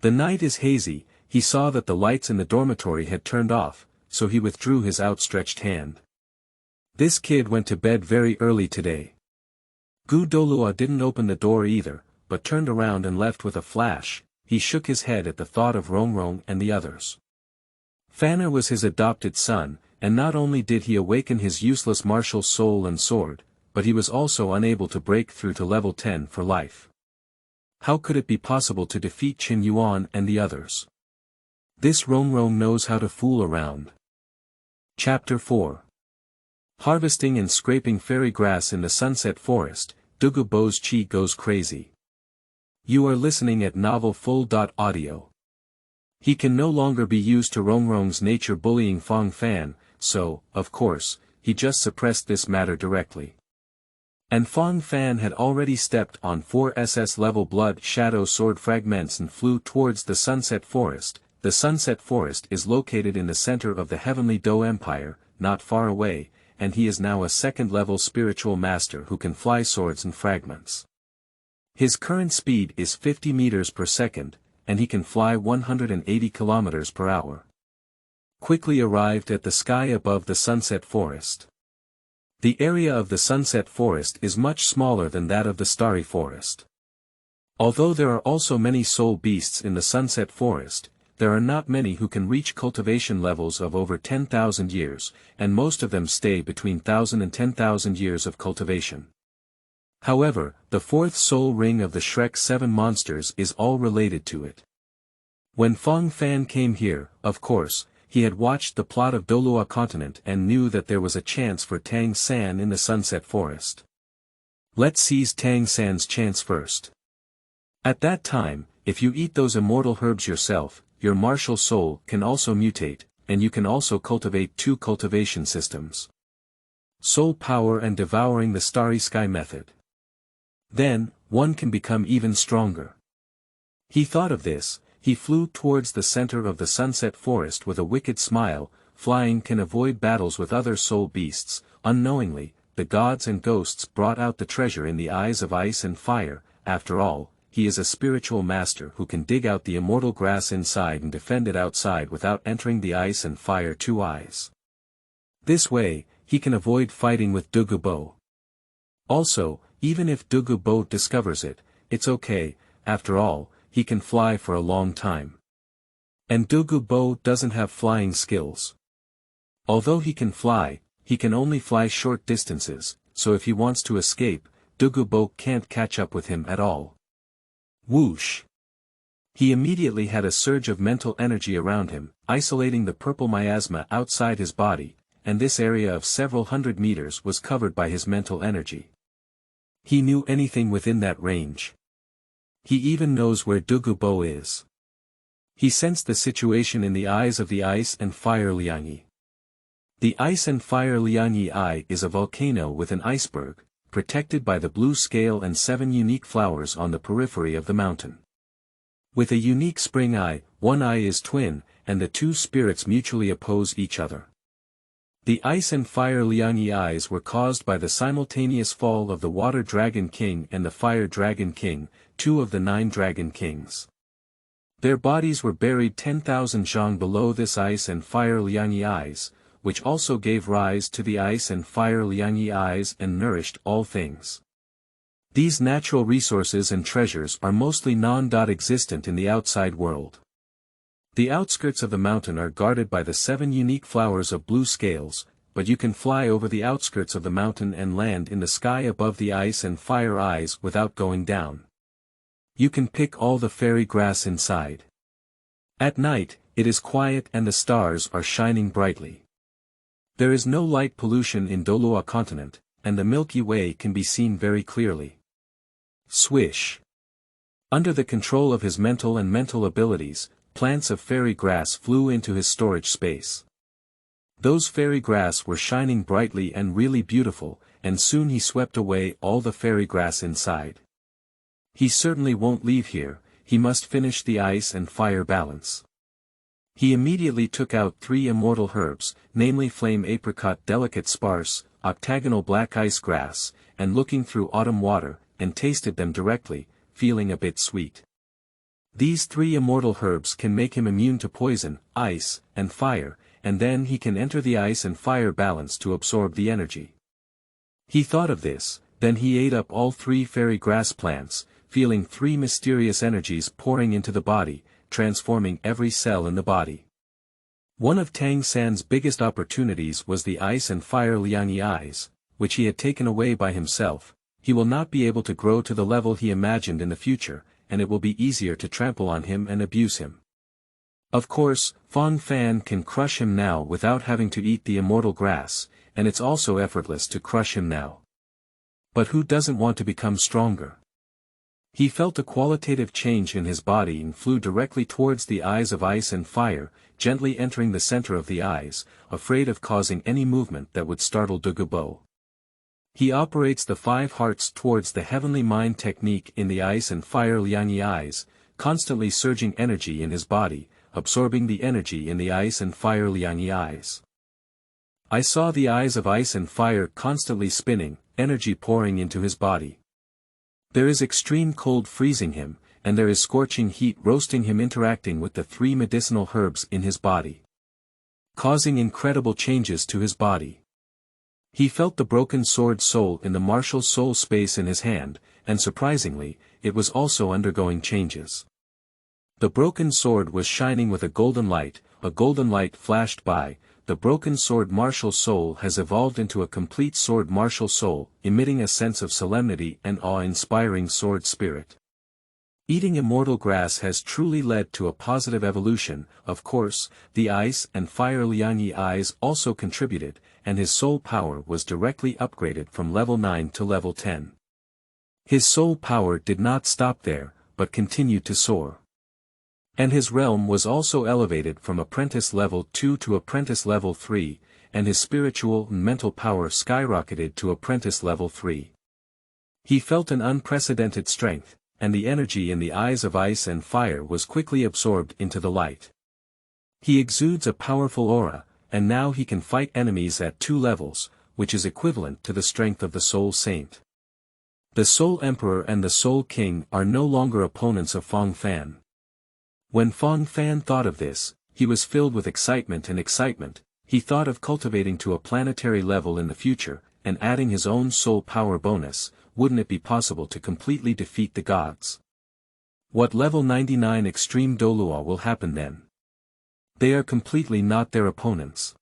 The night is hazy. He saw that the lights in the dormitory had turned off, so he withdrew his outstretched hand. This kid went to bed very early today. Gu Douluo didn't open the door either, but turned around and left with a flash. He shook his head at the thought of Rongrong and the others. Fanner was his adopted son, and not only did he awaken his useless martial soul and sword, but he was also unable to break through to level 10 for life. How could it be possible to defeat Qin Yuan and the others? This Rongrong knows how to fool around. Chapter 4. Harvesting and scraping fairy grass in the sunset forest, Dugu Bo's chi goes crazy. You are listening at novel.Audio. He can no longer be used to Rongrong's nature bullying Fang Fan, so, of course, he just suppressed this matter directly. And Fang Fan had already stepped on 4 SS level blood shadow sword fragments and flew towards the sunset forest. The sunset forest is located in the center of the heavenly Do Empire, not far away, and he is now a second-level spiritual master who can fly swords and fragments. His current speed is 50 meters per second, and he can fly 180 kilometers per hour. Quickly arrived at the sky above the sunset forest. The area of the sunset forest is much smaller than that of the starry forest. Although there are also many soul beasts in the sunset forest, there are not many who can reach cultivation levels of over 10,000 years, and most of them stay between 1,000 and 10,000 years of cultivation. However, the fourth soul ring of the Shrek 7 monsters is all related to it. When Fang Fan came here, of course, he had watched the plot of Douluo Continent and knew that there was a chance for Tang San in the sunset forest. Let's seize Tang San's chance first. At that time, if you eat those immortal herbs yourself, your martial soul can also mutate, and you can also cultivate 2 cultivation systems. Soul Power and Devouring the Starry Sky method. Then, one can become even stronger. He thought of this. He flew towards the center of the sunset forest with a wicked smile. Flying can avoid battles with other soul beasts. Unknowingly, the gods and ghosts brought out the treasure in the eyes of ice and fire. After all, he is a spiritual master who can dig out the immortal grass inside and defend it outside without entering the ice and fire 2 eyes. This way, he can avoid fighting with Dugu Bo. Also, even if Dugu Bo discovers it, it's okay. After all, he can fly for a long time. And Dugu Bo doesn't have flying skills. Although he can only fly short distances, so if he wants to escape, Dugu Bo can't catch up with him at all. Whoosh! He immediately had a surge of mental energy around him, isolating the purple miasma outside his body, and this area of several hundred meters was covered by his mental energy. He knew anything within that range. He even knows where Dugu Bo is. He sensed the situation in the eyes of the ice and fire Liangyi. The ice and fire Liangyi eye is a volcano with an iceberg, protected by the blue scale and 7 unique flowers on the periphery of the mountain. With a unique spring eye, one eye is twin, and the 2 spirits mutually oppose each other. The ice and fire Liangyi eyes were caused by the simultaneous fall of the Water Dragon King and the Fire Dragon King, 2 of the 9 Dragon Kings. Their bodies were buried 10,000 zhang below this ice and fire Liangyi eyes, which also gave rise to the ice and fire Liangyi eyes and nourished all things. These natural resources and treasures are mostly non-existent in the outside world. The outskirts of the mountain are guarded by the 7 unique flowers of blue scales, but you can fly over the outskirts of the mountain and land in the sky above the ice and fire eyes without going down. You can pick all the fairy grass inside. At night, it is quiet and the stars are shining brightly. There is no light pollution in Douluo Continent, and the Milky Way can be seen very clearly. Swish. Under the control of his mental and mental abilities, plants of fairy grass flew into his storage space. Those fairy grass were shining brightly and really beautiful, and soon he swept away all the fairy grass inside. He certainly won't leave here, he must finish the ice and fire balance. He immediately took out 3 immortal herbs, namely Flame Apricot Delicate Sparse, Octagonal Black Ice Grass, and Looking Through Autumn Water, and tasted them directly, feeling a bit sweet. These 3 immortal herbs can make him immune to poison, ice, and fire, and then he can enter the ice and fire balance to absorb the energy. He thought of this, then he ate up all 3 fairy grass plants, feeling 3 mysterious energies pouring into the body, transforming every cell in the body. One of Tang San's biggest opportunities was the ice and fire Liangyi eyes, which he had taken away by himself. He will not be able to grow to the level he imagined in the future, and it will be easier to trample on him and abuse him. Of course, Fang Fan can crush him now without having to eat the immortal grass, and it's also effortless to crush him now. But who doesn't want to become stronger? He felt a qualitative change in his body and flew directly towards the eyes of ice and fire, gently entering the center of the eyes, afraid of causing any movement that would startle Dugu. He operates the 5 hearts towards the heavenly mind technique in the ice and fire Liangyi eyes, constantly surging energy in his body, absorbing the energy in the ice and fire Liangyi eyes. I saw the eyes of ice and fire constantly spinning, energy pouring into his body. There is extreme cold freezing him, and there is scorching heat roasting him interacting with the 3 medicinal herbs in his body, causing incredible changes to his body. He felt the broken sword soul in the martial soul space in his hand, and surprisingly, it was also undergoing changes. The broken sword was shining with a golden light flashed by. The broken sword martial soul has evolved into a complete sword martial soul, emitting a sense of solemnity and awe-inspiring sword spirit. Eating immortal grass has truly led to a positive evolution. Of course, the ice and fire Liangyi eyes also contributed, and his soul power was directly upgraded from level 9 to level 10. His soul power did not stop there, but continued to soar. And his realm was also elevated from Apprentice Level 2 to Apprentice Level 3, and his spiritual and mental power skyrocketed to Apprentice Level 3. He felt an unprecedented strength, and the energy in the eyes of ice and fire was quickly absorbed into the light. He exudes a powerful aura, and now he can fight enemies at 2 levels, which is equivalent to the strength of the Soul Saint. The Soul Emperor and the Soul King are no longer opponents of Fang Fan. When Fang Fan thought of this, he was filled with excitement. He thought of cultivating to a planetary level in the future, and adding his own soul power bonus. Wouldn't it be possible to completely defeat the gods? What level 99 Extreme Douluo will happen then? They are completely not their opponents.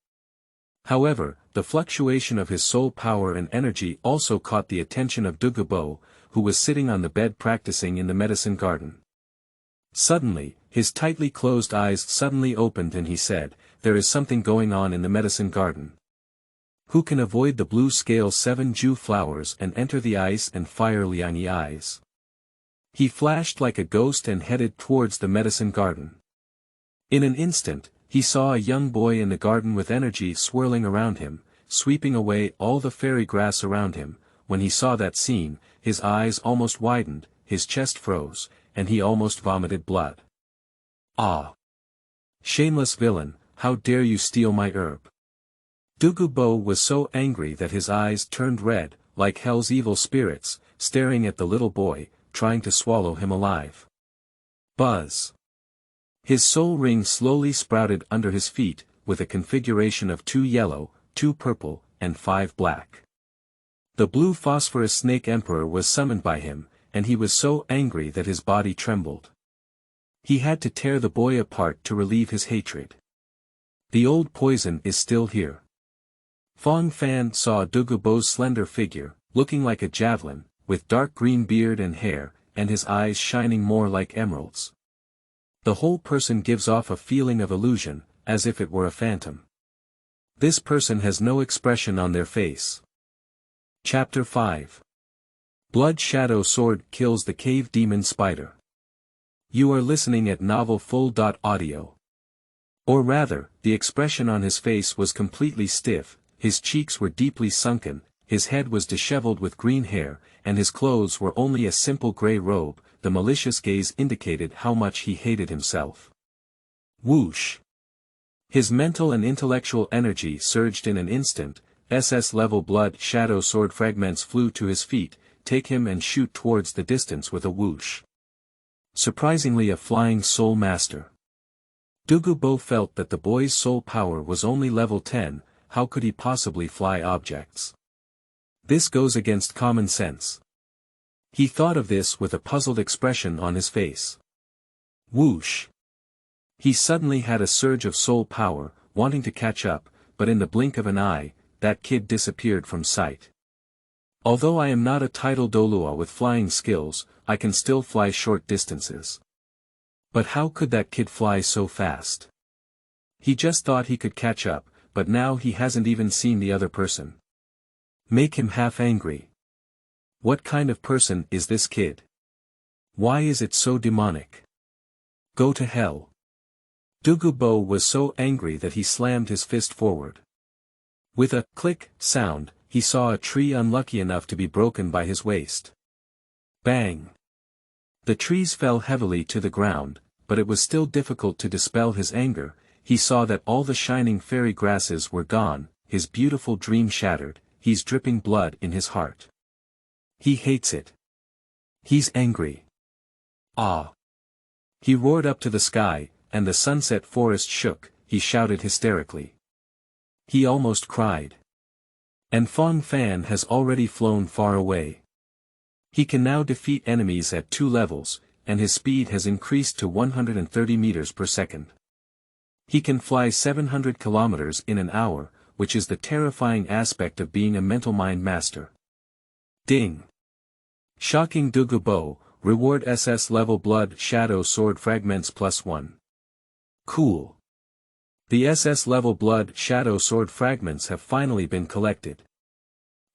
However, the fluctuation of his soul power and energy also caught the attention of Dugu, who was sitting on the bed practicing in the medicine garden. Suddenly, his tightly closed eyes suddenly opened and he said, "There is something going on in the medicine garden. Who can avoid the blue scale 7 Ju flowers and enter the ice and fire Liangyi eyes?" He flashed like a ghost and headed towards the medicine garden. In an instant, he saw a young boy in the garden with energy swirling around him, sweeping away all the fairy grass around him. When he saw that scene, his eyes almost widened, his chest froze, and he almost vomited blood. "Ah! Shameless villain, how dare you steal my herb!" Dugu was so angry that his eyes turned red, like hell's evil spirits, staring at the little boy, trying to swallow him alive. Buzz! His soul ring slowly sprouted under his feet, with a configuration of 2 yellow, 2 purple, and 5 black. The blue phosphorus snake emperor was summoned by him, and he was so angry that his body trembled. He had to tear the boy apart to relieve his hatred. The old poison is still here. Fang Fan saw Dugu's slender figure, looking like a javelin, with dark green beard and hair, and his eyes shining more like emeralds. The whole person gives off a feeling of illusion, as if it were a phantom. This person has no expression on their face. Chapter 5. Blood Shadow Sword kills the cave demon spider. You are listening at novel full.audio. Or rather, the expression on his face was completely stiff, his cheeks were deeply sunken, his head was disheveled with green hair, and his clothes were only a simple grey robe. The malicious gaze indicated how much he hated himself. Whoosh! His mental and intellectual energy surged in an instant. SS level blood shadow sword fragments flew to his feet, take him and shoot towards the distance with a whoosh. Surprisingly a flying soul master. Dugu felt that the boy's soul power was only level 10, how could he possibly fly objects? This goes against common sense. He thought of this with a puzzled expression on his face. Whoosh! He suddenly had a surge of soul power, wanting to catch up, but in the blink of an eye, that kid disappeared from sight. Although I am not a Title Douluo with flying skills, I can still fly short distances. But how could that kid fly so fast? He just thought he could catch up, but now he hasn't even seen the other person. Make him half angry. What kind of person is this kid? Why is it so demonic? Go to hell. Dugu was so angry that he slammed his fist forward. With a click sound, he saw a tree unlucky enough to be broken by his waist. Bang! The trees fell heavily to the ground, but it was still difficult to dispel his anger. He saw that all the shining fairy grasses were gone, his beautiful dream shattered, he's dripping blood in his heart. He hates it. He's angry. Ah! He roared up to the sky, and the sunset forest shook, he shouted hysterically. He almost cried. And Fang Fan has already flown far away. He can now defeat enemies at 2 levels, and his speed has increased to 130 meters per second. He can fly 700 kilometers in an hour, which is the terrifying aspect of being a mental mind master. Ding! Shocking Dugu reward SS level blood shadow sword fragments+1. Cool. The SS level blood shadow sword fragments have finally been collected.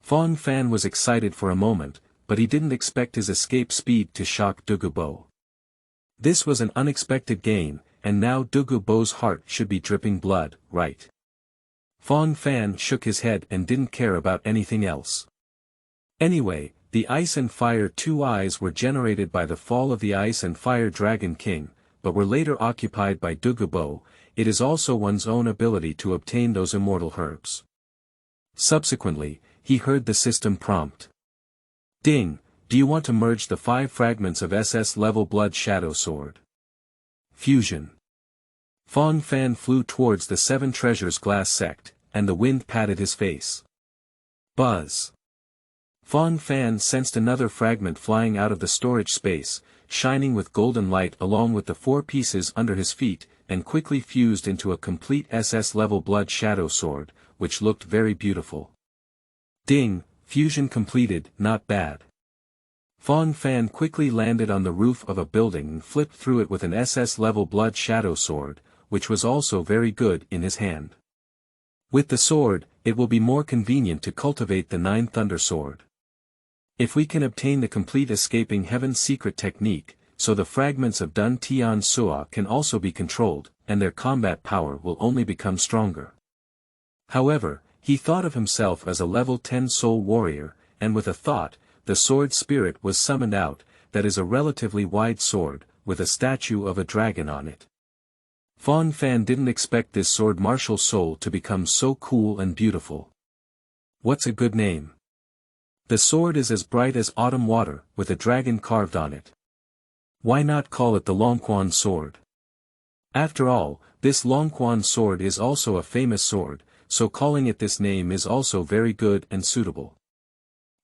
Fang Fan was excited for a moment, but he didn't expect his escape speed to shock Dugu. This was an unexpected gain, and now Dugu's heart should be dripping blood, right? Fang Fan shook his head and didn't care about anything else. Anyway, the Ice and Fire 2 eyes were generated by the fall of the Ice and Fire Dragon King, but were later occupied by Dugu. It is also one's own ability to obtain those immortal herbs. Subsequently, he heard the system prompt. Ding, do you want to merge the 5 fragments of SS level blood shadow sword? Fusion. Fang Fan flew towards the 7 treasures glass sect, and the wind patted his face. Buzz. Fang Fan sensed another fragment flying out of the storage space, shining with golden light along with the 4 pieces under his feet, and quickly fused into a complete SS level blood shadow sword, which looked very beautiful. Ding, fusion completed, not bad. Fang Fan quickly landed on the roof of a building and flipped through it with an SS level blood shadow sword, which was also very good in his hand. With the sword, it will be more convenient to cultivate the 9 Thunder Sword. If we can obtain the complete escaping heaven's secret technique, so the fragments of Dun Tian Sua can also be controlled, and their combat power will only become stronger. However, he thought of himself as a level 10 soul warrior, and with a thought, the sword spirit was summoned out, that is a relatively wide sword, with a statue of a dragon on it. Fang Fan didn't expect this sword martial soul to become so cool and beautiful. What's a good name? The sword is as bright as autumn water, with a dragon carved on it. Why not call it the Longquan sword? After all, this Longquan sword is also a famous sword, so calling it this name is also very good and suitable.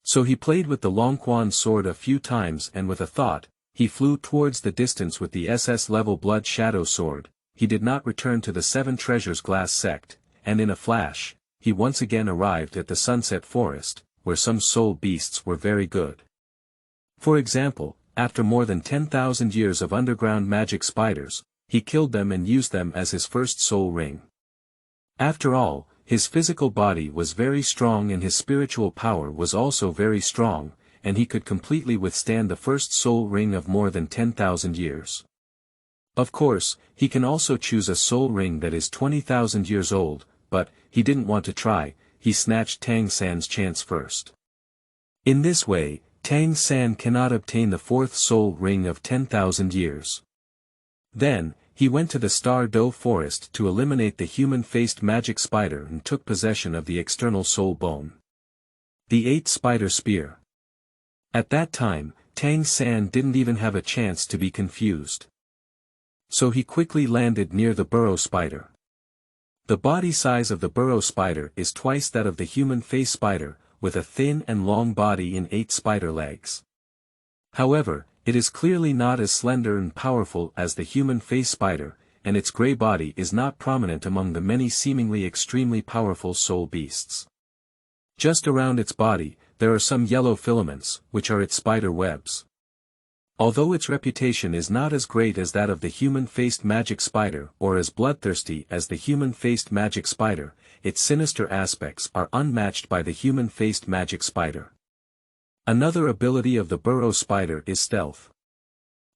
So he played with the Longquan sword a few times and with a thought, he flew towards the distance with the SS level blood shadow sword. He did not return to the 7 treasures glass sect, and in a flash, he once again arrived at the sunset forest, where some soul beasts were very good. For example, after more than 10,000 years of underground magic spiders, he killed them and used them as his first soul ring. After all, his physical body was very strong and his spiritual power was also very strong, and he could completely withstand the first soul ring of more than 10,000 years. Of course, he can also choose a soul ring that is 20,000 years old, but, he didn't want to try, he snatched Tang San's chance first. In this way, Tang San cannot obtain the fourth soul ring of 10,000 years. Then, he went to the Star Do forest to eliminate the human-faced magic spider and took possession of the external soul bone. The 8th spider spear. At that time, Tang San didn't even have a chance to be confused. So he quickly landed near the burrow spider. The body size of the burrow spider is twice that of the human face spider, with a thin and long body and 8 spider legs. However, it is clearly not as slender and powerful as the human face spider, and its gray body is not prominent among the many seemingly extremely powerful soul beasts. Just around its body, there are some yellow filaments, which are its spider webs. Although its reputation is not as great as that of the human-faced magic spider or as bloodthirsty as the human-faced magic spider, its sinister aspects are unmatched by the human-faced magic spider. Another ability of the burrow spider is stealth.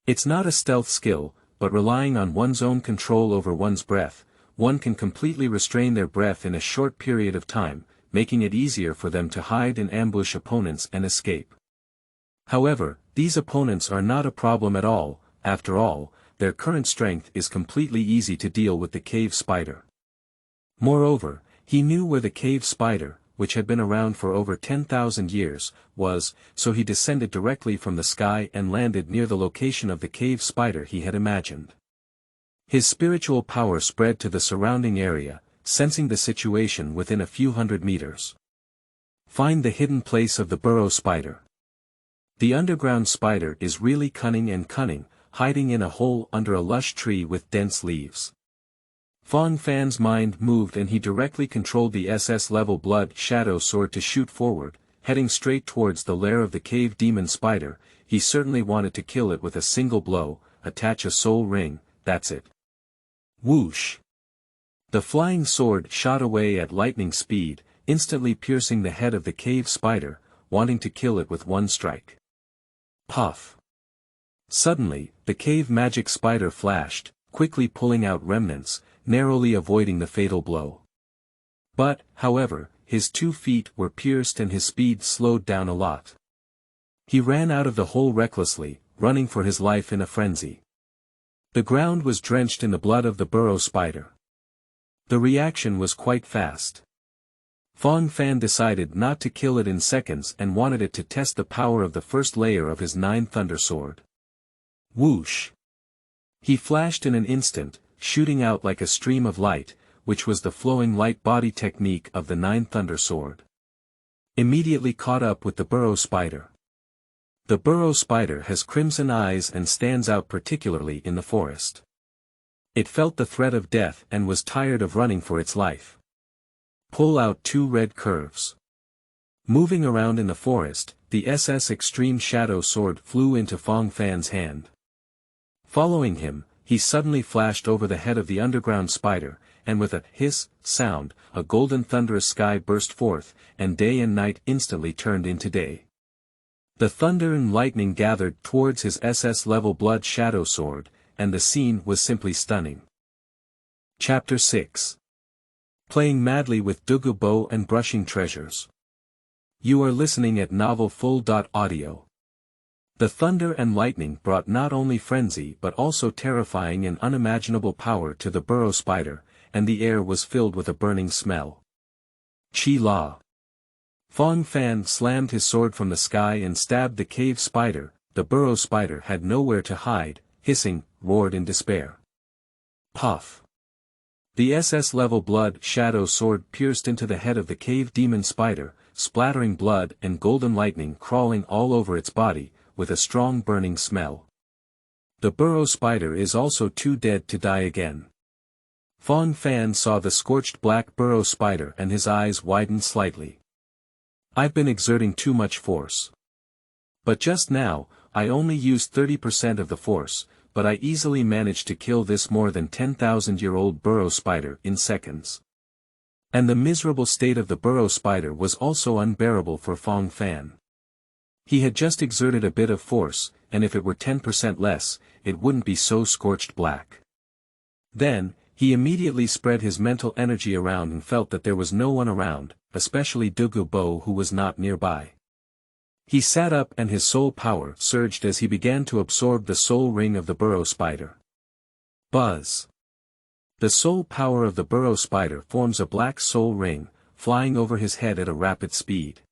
It's not a stealth skill, but relying on one's own control over one's breath, one can completely restrain their breath in a short period of time, making it easier for them to hide and ambush opponents and escape. However, these opponents are not a problem at all. After all, their current strength is completely easy to deal with the cave spider. Moreover, he knew where the cave spider, which had been around for over 10,000 years, was, so he descended directly from the sky and landed near the location of the cave spider he had imagined. His spiritual power spread to the surrounding area, sensing the situation within a few hundred meters. Find the hidden place of the burrow spider. The underground spider is really cunning, hiding in a hole under a lush tree with dense leaves. Fang Fan's mind moved and he directly controlled the SS level blood shadow sword to shoot forward, heading straight towards the lair of the cave demon spider. He certainly wanted to kill it with a single blow, attach a soul ring, that's it. Whoosh! The flying sword shot away at lightning speed, instantly piercing the head of the cave spider, wanting to kill it with one strike. Puff! Suddenly, the cave magic spider flashed, quickly pulling out remnants, narrowly avoiding the fatal blow. But, however, his 2 feet were pierced and his speed slowed down a lot. He ran out of the hole recklessly, running for his life in a frenzy. The ground was drenched in the blood of the burrow spider. The reaction was quite fast. Fang Fan decided not to kill it in seconds and wanted it to test the power of the first layer of his 9 Thunder Sword. Whoosh! He flashed in an instant, shooting out like a stream of light, which was the flowing light body technique of the 9 Thunder Sword. Immediately caught up with the burrow spider. The burrow spider has crimson eyes and stands out particularly in the forest. It felt the threat of death and was tired of running for its life. Pull out 2 red curves. Moving around in the forest, the SS Extreme Shadow Sword flew into Fang Fan's hand. Following him, he suddenly flashed over the head of the underground spider, and with a hiss sound, a golden thunderous sky burst forth, and day and night instantly turned into day. The thunder and lightning gathered towards his SS level blood shadow sword, and the scene was simply stunning. Chapter 6. Playing madly with Dugu bow and brushing treasures. You are listening at novel full.audio. The thunder and lightning brought not only frenzy but also terrifying and unimaginable power to the burrow spider, and the air was filled with a burning smell. Chi La. Fang Fan slammed his sword from the sky and stabbed the cave spider. The burrow spider had nowhere to hide, hissing, roared in despair. Puff! The SS level blood shadow sword pierced into the head of the cave demon spider, splattering blood and golden lightning crawling all over its body, with a strong burning smell. The burrow spider is also too dead to die again. Fang Fan saw the scorched black burrow spider and his eyes widened slightly. I've been exerting too much force. But just now, I only used 30% of the force, but I easily managed to kill this more than 10,000-year-old burrow spider in seconds. And the miserable state of the burrow spider was also unbearable for Fang Fan. He had just exerted a bit of force, and if it were 10% less, it wouldn't be so scorched black. Then, he immediately spread his mental energy around and felt that there was no one around, especially Dugu, who was not nearby. He sat up and his soul power surged as he began to absorb the soul ring of the burrow spider. Buzz! The soul power of the burrow spider forms a black soul ring, flying over his head at a rapid speed.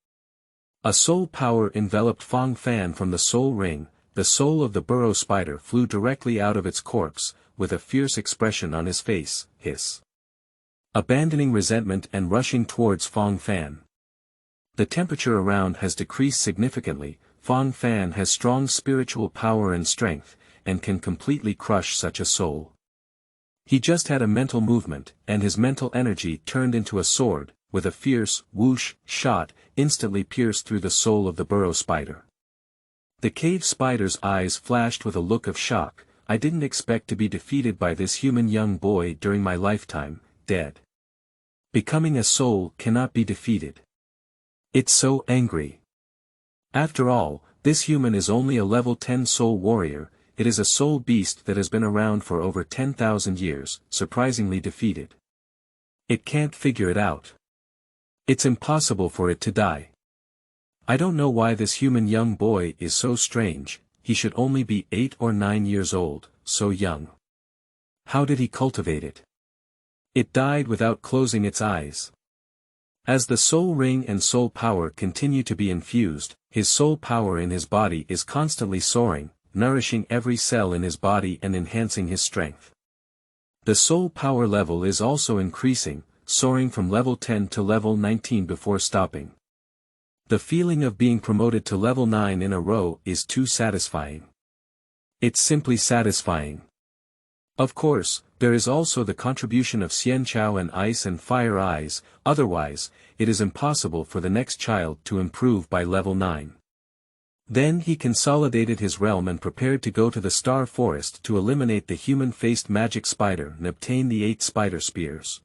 A soul power enveloped Fang Fan from the soul ring. The soul of the burrow spider flew directly out of its corpse, with a fierce expression on his face, hiss. Abandoning resentment and rushing towards Fang Fan. The temperature around has decreased significantly. Fang Fan has strong spiritual power and strength, and can completely crush such a soul. He just had a mental movement, and his mental energy turned into a sword, with a fierce, whoosh, shot, instantly pierced through the soul of the burrow spider. The cave spider's eyes flashed with a look of shock. I didn't expect to be defeated by this human young boy during my lifetime, dead. Becoming a soul cannot be defeated. It's so angry. After all, this human is only a level 10 soul warrior. It is a soul beast that has been around for over 10,000 years, surprisingly defeated. It can't figure it out. It's impossible for it to die. I don't know why this human young boy is so strange. He should only be 8 or 9 years old, so young. How did he cultivate it? It died without closing its eyes. As the soul ring and soul power continue to be infused, his soul power in his body is constantly soaring, nourishing every cell in his body and enhancing his strength. The soul power level is also increasing, soaring from level 10 to level 19 before stopping. The feeling of being promoted to level 9 in a row is too satisfying. It's simply satisfying. Of course, there is also the contribution of Xianqiao and Ice and Fire Eyes, otherwise, it is impossible for the next child to improve by level 9. Then he consolidated his realm and prepared to go to the Star Forest to eliminate the human-faced magic spider and obtain the 8 spider spears.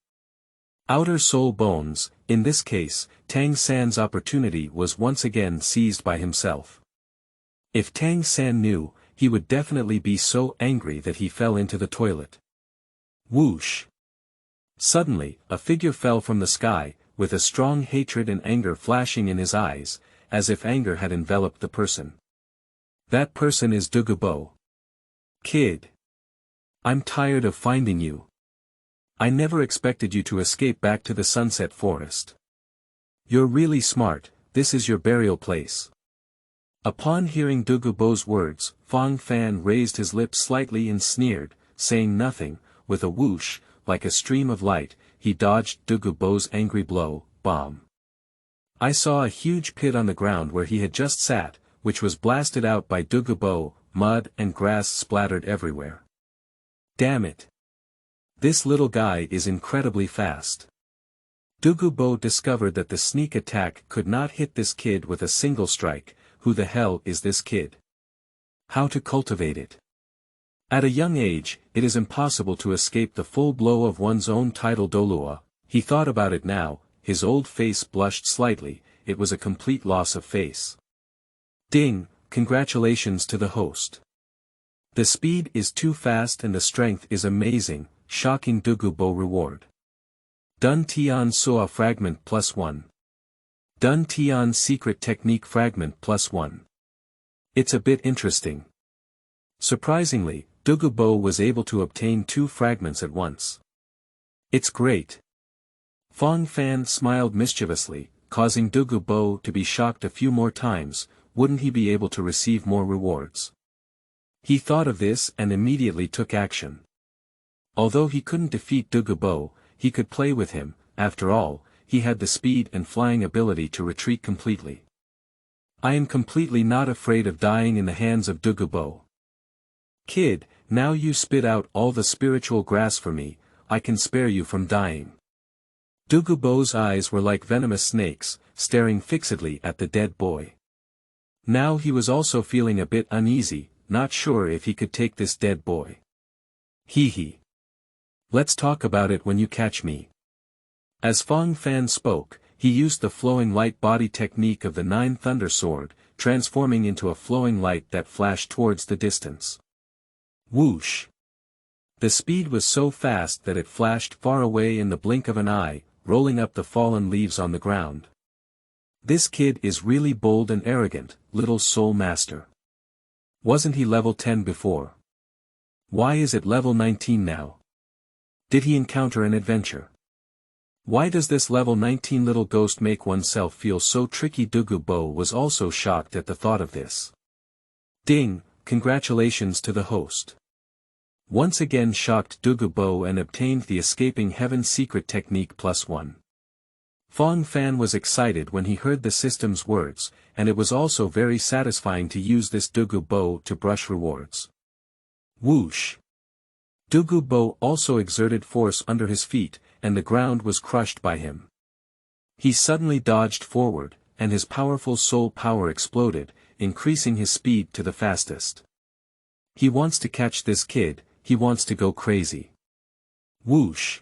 Outer soul bones, in this case, Tang San's opportunity was once again seized by himself. If Tang San knew, he would definitely be so angry that he fell into the toilet. Whoosh! Suddenly, a figure fell from the sky, with a strong hatred and anger flashing in his eyes, as if anger had enveloped the person. That person is Dugu. Kid. I'm tired of finding you. I never expected you to escape back to the Sunset Forest. You're really smart, this is your burial place. Upon hearing Dugu's words, Fang Fan raised his lips slightly and sneered, saying nothing. With a whoosh, like a stream of light, he dodged Dugu's angry blow, bomb. I saw a huge pit on the ground where he had just sat, which was blasted out by Dugu. Mud and grass splattered everywhere. Damn it! This little guy is incredibly fast. Dugu discovered that the sneak attack could not hit this kid with a single strike. Who the hell is this kid? How to cultivate it? At a young age, it is impossible to escape the full blow of one's own Title Douluo. He thought about it now, his old face blushed slightly, it was a complete loss of face. Ding, congratulations to the host. The speed is too fast and the strength is amazing, shocking Dugu reward. Dun Tian Soa Fragment +1. Dun Tian Secret Technique Fragment +1. It's a bit interesting. Surprisingly, Dugu was able to obtain 2 fragments at once. It's great. Fang Fan smiled mischievously, causing Dugu to be shocked a few more times. Wouldn't he be able to receive more rewards? He thought of this and immediately took action. Although he couldn't defeat Dugu, he could play with him. After all, he had the speed and flying ability to retreat completely. I am completely not afraid of dying in the hands of Dugu. Kid, now you spit out all the spiritual grass for me, I can spare you from dying. Dugu's eyes were like venomous snakes, staring fixedly at the dead boy. Now he was also feeling a bit uneasy, not sure if he could take this dead boy. Hee hee. Let's talk about it when you catch me. As Fang Fan spoke, he used the flowing light body technique of the 9 Thunder Sword, transforming into a flowing light that flashed towards the distance. Whoosh! The speed was so fast that it flashed far away in the blink of an eye, rolling up the fallen leaves on the ground. This kid is really bold and arrogant, little soul master. Wasn't he level 10 before? Why is it level 19 now? Did he encounter an adventure? Why does this level 19 little ghost make oneself feel so tricky? Dugu was also shocked at the thought of this. Ding, congratulations to the host. Once again shocked Dugu and obtained the Escaping Heaven Secret Technique +1. Fang Fan was excited when he heard the system's words, and it was also very satisfying to use this Dugu to brush rewards. Whoosh! Dugu also exerted force under his feet, and the ground was crushed by him. He suddenly dodged forward, and his powerful soul power exploded, increasing his speed to the fastest. He wants to catch this kid, he wants to go crazy. Whoosh!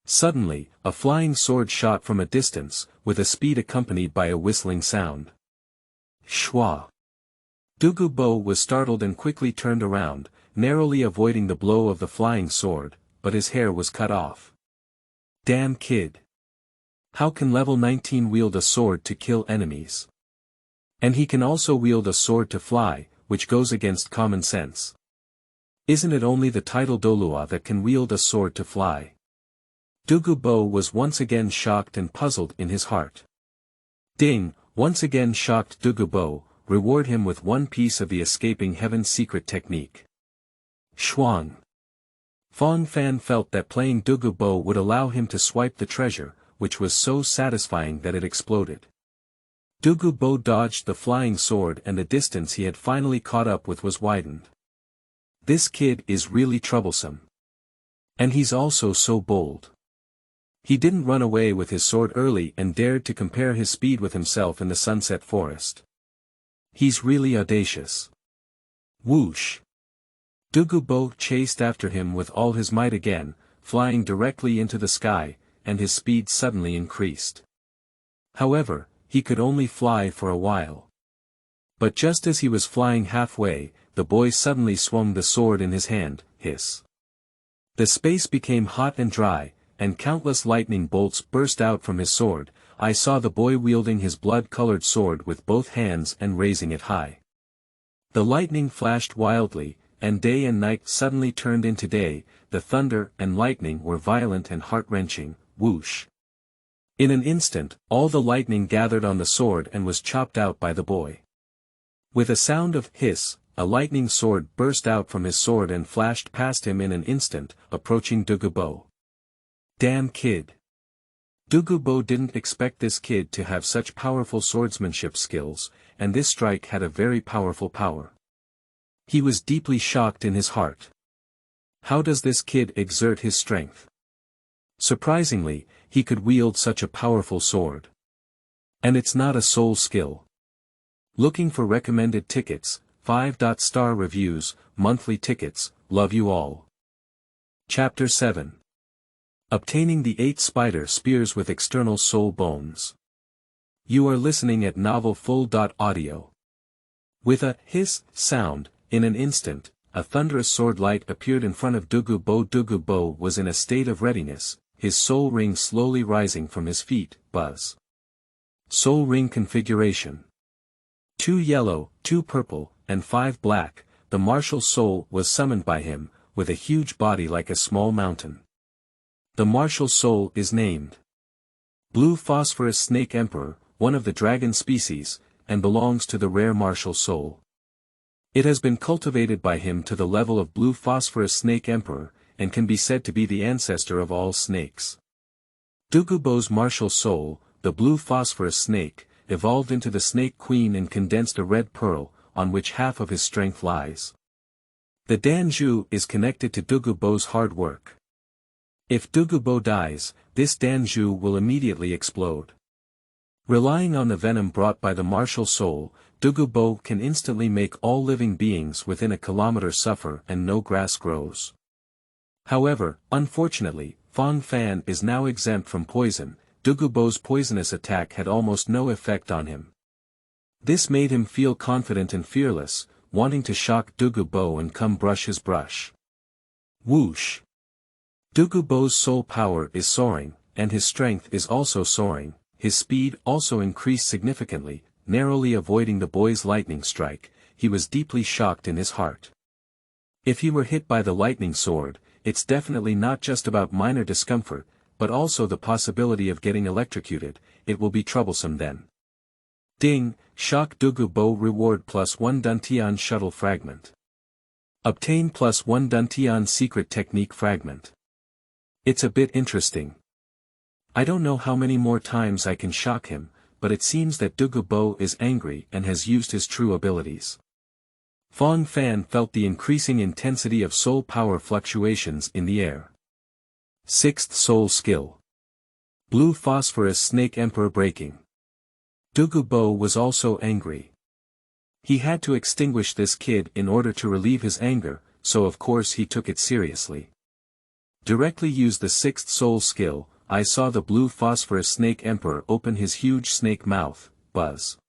Suddenly, a flying sword shot from a distance, with a speed accompanied by a whistling sound. Shwa! Dugu was startled and quickly turned around, narrowly avoiding the blow of the flying sword, but his hair was cut off. Damn kid! How can level 19 wield a sword to kill enemies? And he can also wield a sword to fly, which goes against common sense. Isn't it only the Title Douluo that can wield a sword to fly? Dugu was once again shocked and puzzled in his heart. Ding, once again shocked Dugu, reward him with 1 piece of the Escaping Heaven Secret Technique. Shuang. Fang Fan felt that playing Dugu would allow him to swipe the treasure, which was so satisfying that it exploded. Dugu dodged the flying sword and the distance he had finally caught up with was widened. This kid is really troublesome. And he's also so bold. He didn't run away with his sword early and dared to compare his speed with himself in the Sunset Forest. He's really audacious. Whoosh! Dugu chased after him with all his might again, flying directly into the sky, and his speed suddenly increased. However, he could only fly for a while. But just as he was flying halfway, the boy suddenly swung the sword in his hand, hiss. The space became hot and dry, and countless lightning bolts burst out from his sword. I saw the boy wielding his blood-colored sword with both hands and raising it high. The lightning flashed wildly, and day and night suddenly turned into day. The thunder and lightning were violent and heart-wrenching. Whoosh! In an instant, all the lightning gathered on the sword and was chopped out by the boy. With a sound of hiss, a lightning sword burst out from his sword and flashed past him in an instant, approaching Dugu. Damn kid! Dugu didn't expect this kid to have such powerful swordsmanship skills, and this strike had a very powerful power. He was deeply shocked in his heart. How does this kid exert his strength? Surprisingly, he could wield such a powerful sword. And it's not a soul skill. Looking for recommended tickets, 5-star reviews, monthly tickets, love you all. Chapter 7. Obtaining the 8 spider spears with external soul bones. You are listening at novel full.audio. With a hiss sound, in an instant, a thunderous sword light appeared in front of Dugu. Dugu was in a state of readiness, his soul ring slowly rising from his feet. Buzz. Soul ring configuration. 2 yellow, 2 purple, and 5 black. The martial soul was summoned by him, with a huge body like a small mountain. The martial soul is named Blue Phosphorus Snake Emperor, one of the dragon species, and belongs to the rare martial soul. It has been cultivated by him to the level of Blue Phosphorus Snake Emperor, and can be said to be the ancestor of all snakes. Dugu's martial soul, the Blue Phosphorus Snake, evolved into the Snake Queen and condensed a red pearl, on which half of his strength lies. The Danju is connected to Dugu's hard work. If Dugu dies, this Danju will immediately explode. Relying on the venom brought by the martial soul, Dugu can instantly make all living beings within a kilometer suffer and no grass grows. However, unfortunately, Fang Fan is now exempt from poison. Dugubo's poisonous attack had almost no effect on him. This made him feel confident and fearless, wanting to shock Dugubo and come brush his brush. Whoosh! Dugubo's soul power is soaring, and his strength is also soaring. His speed also increased significantly, narrowly avoiding the boy's lightning strike. He was deeply shocked in his heart. If he were hit by the lightning sword, it's definitely not just about minor discomfort, but also the possibility of getting electrocuted. It will be troublesome then. Ding, shock Dugubo reward +1 Duntian Shuttle Fragment. Obtain +1 Duntian Secret Technique Fragment. It's a bit interesting. I don't know how many more times I can shock him, but it seems that Dugubo is angry and has used his true abilities. Fang Fan felt the increasing intensity of soul power fluctuations in the air. 6th Soul Skill. Blue Phosphorus Snake Emperor Breaking. Dugubo was also angry. He had to extinguish this kid in order to relieve his anger, so of course he took it seriously. Directly use the 6th Soul Skill. I saw the blue phosphorus snake emperor open his huge snake mouth, buzz.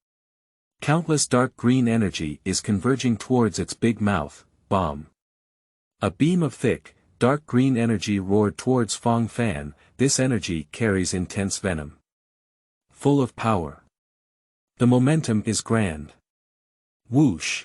Countless dark green energy is converging towards its big mouth, bomb. A beam of thick, dark green energy roared towards Fang Fan. This energy carries intense venom. Full of power. The momentum is grand. Whoosh!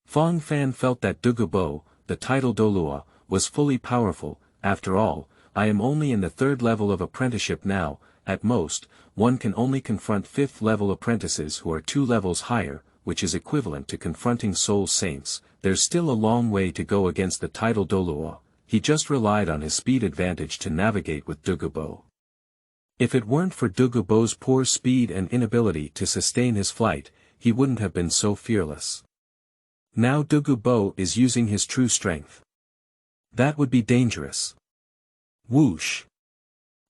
Fang Fan felt that Dugubo, the Title Douluo, was fully powerful. After all, I am only in the 3rd level of apprenticeship now. At most, one can only confront 5th level apprentices who are 2 levels higher, which is equivalent to confronting soul saints. There's still a long way to go against the Title Douluo. He just relied on his speed advantage to navigate with Dugubo. If it weren't for Dugubo's poor speed and inability to sustain his flight, he wouldn't have been so fearless. Now Dugubo is using his true strength. That would be dangerous. Whoosh!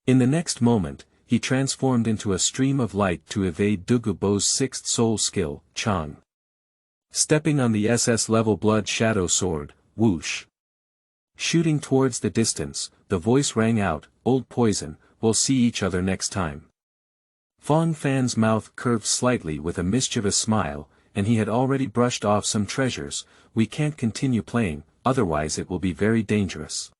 In the next moment, he transformed into a stream of light to evade Dugubo's 6th soul skill, Chang. Stepping on the SS level blood shadow sword, whoosh! Shooting towards the distance, the voice rang out, "Old poison, we'll see each other next time." Fang Fan's mouth curved slightly with a mischievous smile, and he had already brushed off some treasures. We can't continue playing, otherwise it will be very dangerous.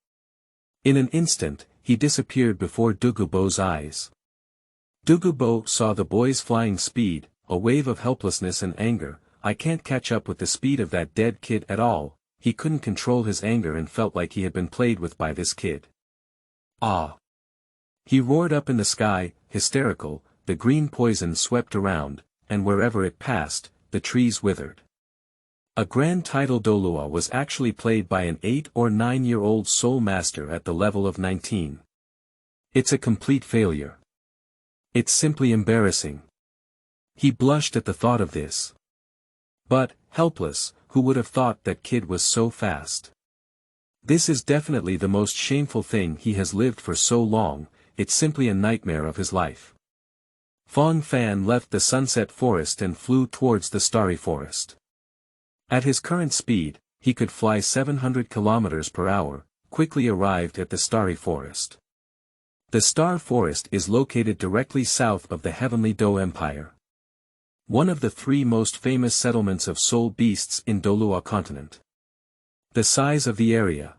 In an instant, he disappeared before Dugubo's eyes. Dugubo saw the boy's flying speed, a wave of helplessness and anger. I can't catch up with the speed of that dead kid at all. He couldn't control his anger and felt like he had been played with by this kid. Ah! He roared up in the sky, hysterical. The green poison swept around, and wherever it passed, the trees withered. A grand Title Douluo was actually played by an 8 or 9-year-old soul master at the level of 19. It's a complete failure. It's simply embarrassing. He blushed at the thought of this. But, helpless, who would have thought that kid was so fast? This is definitely the most shameful thing he has lived for so long. It's simply a nightmare of his life. Fang Fan left the sunset forest and flew towards the starry forest. At his current speed, he could fly 700 kilometers per hour, quickly arrived at the starry forest. The Star Forest is located directly south of the Heavenly Do Empire. One of the 3 most famous settlements of soul beasts in Douluo Continent. The size of the area.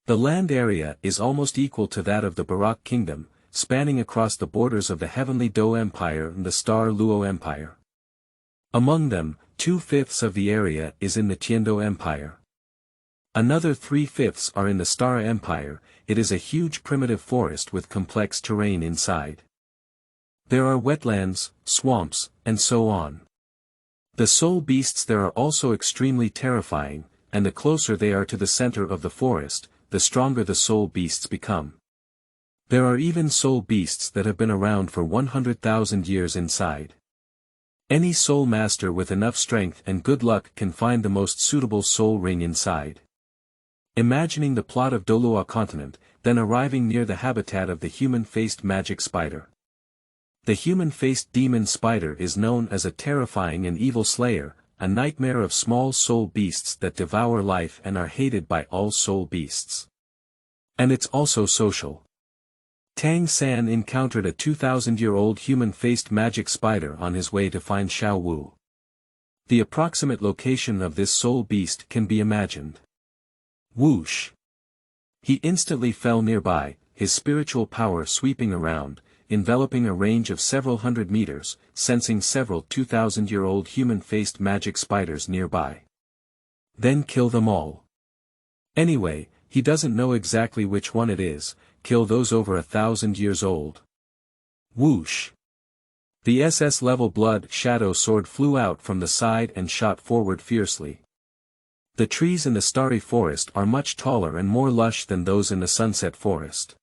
The land area is almost equal to that of the Barak Kingdom, spanning across the borders of the Heavenly Do Empire and the Star Luo Empire. Among them, 2/5 of the area is in the Tiando Empire. Another 3/5 are in the Star Empire. It is a huge primitive forest with complex terrain inside. There are wetlands, swamps, and so on. The soul beasts there are also extremely terrifying, and the closer they are to the center of the forest, the stronger the soul beasts become. There are even soul beasts that have been around for 100,000 years inside. Any soul master with enough strength and good luck can find the most suitable soul ring inside. Imagining the plot of Douluo Continent, then arriving near the habitat of the human-faced magic spider. The human-faced demon spider is known as a terrifying and evil slayer, a nightmare of small soul beasts that devour life and are hated by all soul beasts. And it's also social. Tang San encountered a 2,000-year-old human-faced magic spider on his way to find Xiao Wu. The approximate location of this soul beast can be imagined. Whoosh! He instantly fell nearby, his spiritual power sweeping around, enveloping a range of several hundred meters, sensing several 2,000-year-old human-faced magic spiders nearby. Then kill them all. Anyway, he doesn't know exactly which one it is, kill those over 1,000 years old. Whoosh! The SS level blood shadow sword flew out from the side and shot forward fiercely. The trees in the starry forest are much taller and more lush than those in the sunset forest.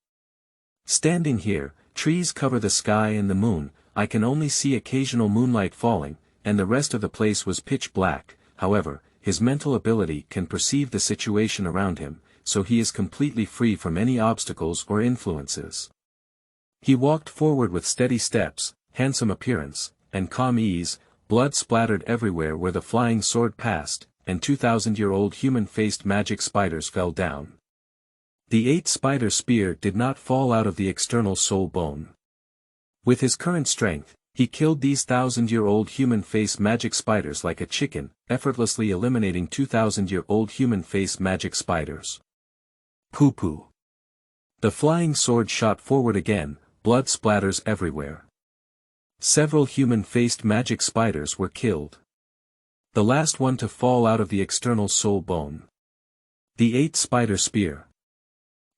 Standing here, trees cover the sky and the moon, I can only see occasional moonlight falling, and the rest of the place was pitch black. However, his mental ability can perceive the situation around him, so he is completely free from any obstacles or influences. He walked forward with steady steps, handsome appearance, and calm ease, blood splattered everywhere where the flying sword passed, and 2,000-year-old human-faced magic spiders fell down. The 8-spider spear did not fall out of the external soul bone. With his current strength, he killed these 1,000-year-old human-face magic spiders like a chicken, effortlessly eliminating 2,000-year-old human-face magic spiders. Poo-poo. The flying sword shot forward again, blood splatters everywhere. Several human-faced magic spiders were killed. The last one to fall out of the external soul bone. The 8-spider spear.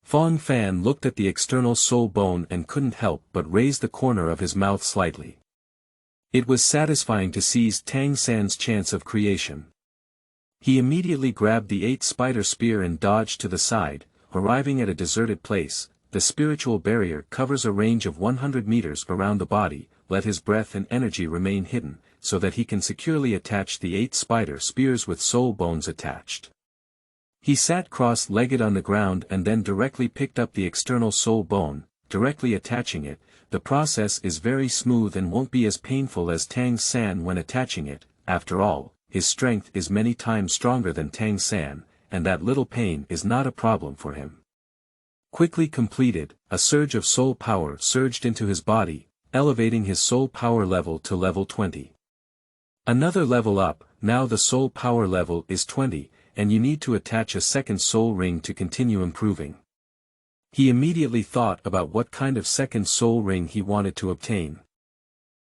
Fang Fan looked at the external soul bone and couldn't help but raise the corner of his mouth slightly. It was satisfying to seize Tang San's chance of creation. He immediately grabbed the 8-spider spear and dodged to the side, arriving at a deserted place. The spiritual barrier covers a range of 100 meters around the body, let his breath and energy remain hidden, so that he can securely attach the 8-spider spears with soul bones attached. He sat cross-legged on the ground and then directly picked up the external soul bone, directly attaching it. The process is very smooth and won't be as painful as Tang San when attaching it. After all, his strength is many times stronger than Tang San, and that little pain is not a problem for him. Quickly completed, a surge of soul power surged into his body, elevating his soul power level to level 20. Another level up, now the soul power level is 20, and you need to attach a second soul ring to continue improving. He immediately thought about what kind of second soul ring he wanted to obtain.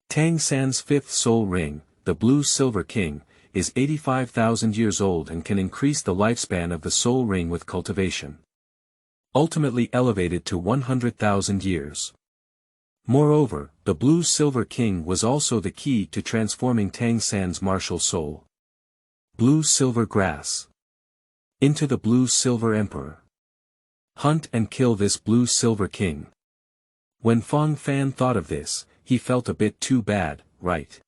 Tang San's 5th soul ring, the Blue Silver King, is 85,000 years old and can increase the lifespan of the soul ring with cultivation. Ultimately elevated to 100,000 years. Moreover, the Blue Silver King was also the key to transforming Tang San's martial soul. Blue Silver Grass. Into the Blue Silver Emperor. Hunt and kill this Blue Silver King. When Fang Fan thought of this, he felt a bit too bad, right?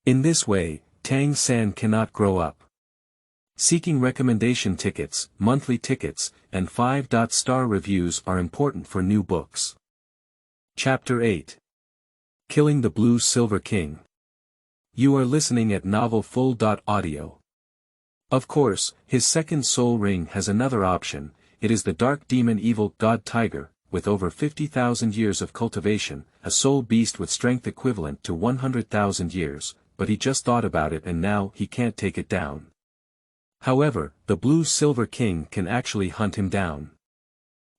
In this way, Tang San cannot grow up. Seeking recommendation tickets, monthly tickets, and 5-star reviews are important for new books. Chapter 8. Killing the Blue Silver King. You are listening at novel.Audio. Of course, his second soul ring has another option. It is the Dark Demon Evil God Tiger, with over 50,000 years of cultivation, a soul beast with strength equivalent to 100,000 years, but he just thought about it and now he can't take it down. However, the Blue Silver King can actually hunt him down.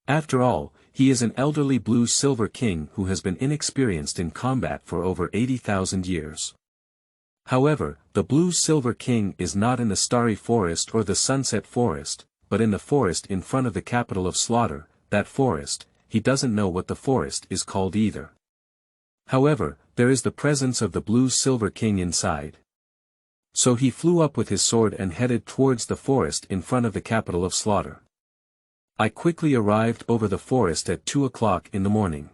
After all, he is an elderly Blue Silver King who has been inexperienced in combat for over 80,000 years. However, the Blue Silver King is not in the Starry Forest or the Sunset Forest, but in the forest in front of the capital of slaughter. That forest, he doesn't know what the forest is called either. However, there is the presence of the Blue Silver King inside. So he flew up with his sword and headed towards the forest in front of the capital of slaughter. I quickly arrived over the forest at 2 o'clock in the morning.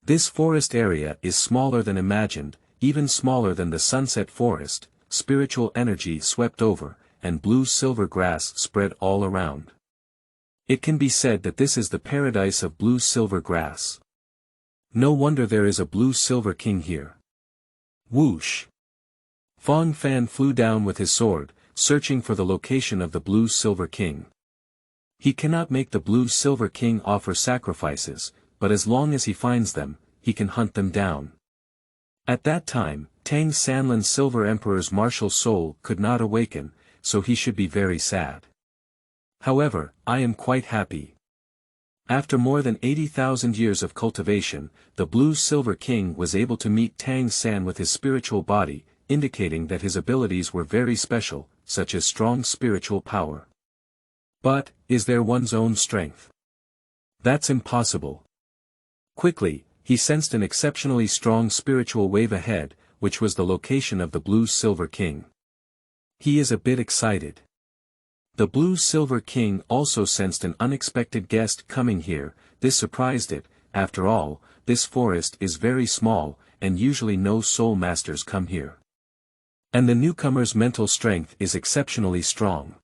This forest area is smaller than imagined, even smaller than the Sunset Forest. Spiritual energy swept over, and blue-silver grass spread all around. It can be said that this is the paradise of blue-silver grass. No wonder there is a Blue-Silver King here. Whoosh! Fang Fan flew down with his sword, searching for the location of the Blue-Silver King. He cannot make the Blue Silver King offer sacrifices, but as long as he finds them, he can hunt them down. At that time, Tang Sanlin Silver Emperor's martial soul could not awaken, so he should be very sad. However, I am quite happy. After more than 80,000 years of cultivation, the Blue Silver King was able to meet Tang San with his spiritual body, indicating that his abilities were very special, such as strong spiritual power. But, is there one's own strength? That's impossible. Quickly, he sensed an exceptionally strong spiritual wave ahead, which was the location of the Blue Silver King. He is a bit excited. The Blue Silver King also sensed an unexpected guest coming here. This surprised it. After all, this forest is very small, and usually no soul masters come here. And the newcomer's mental strength is exceptionally strong.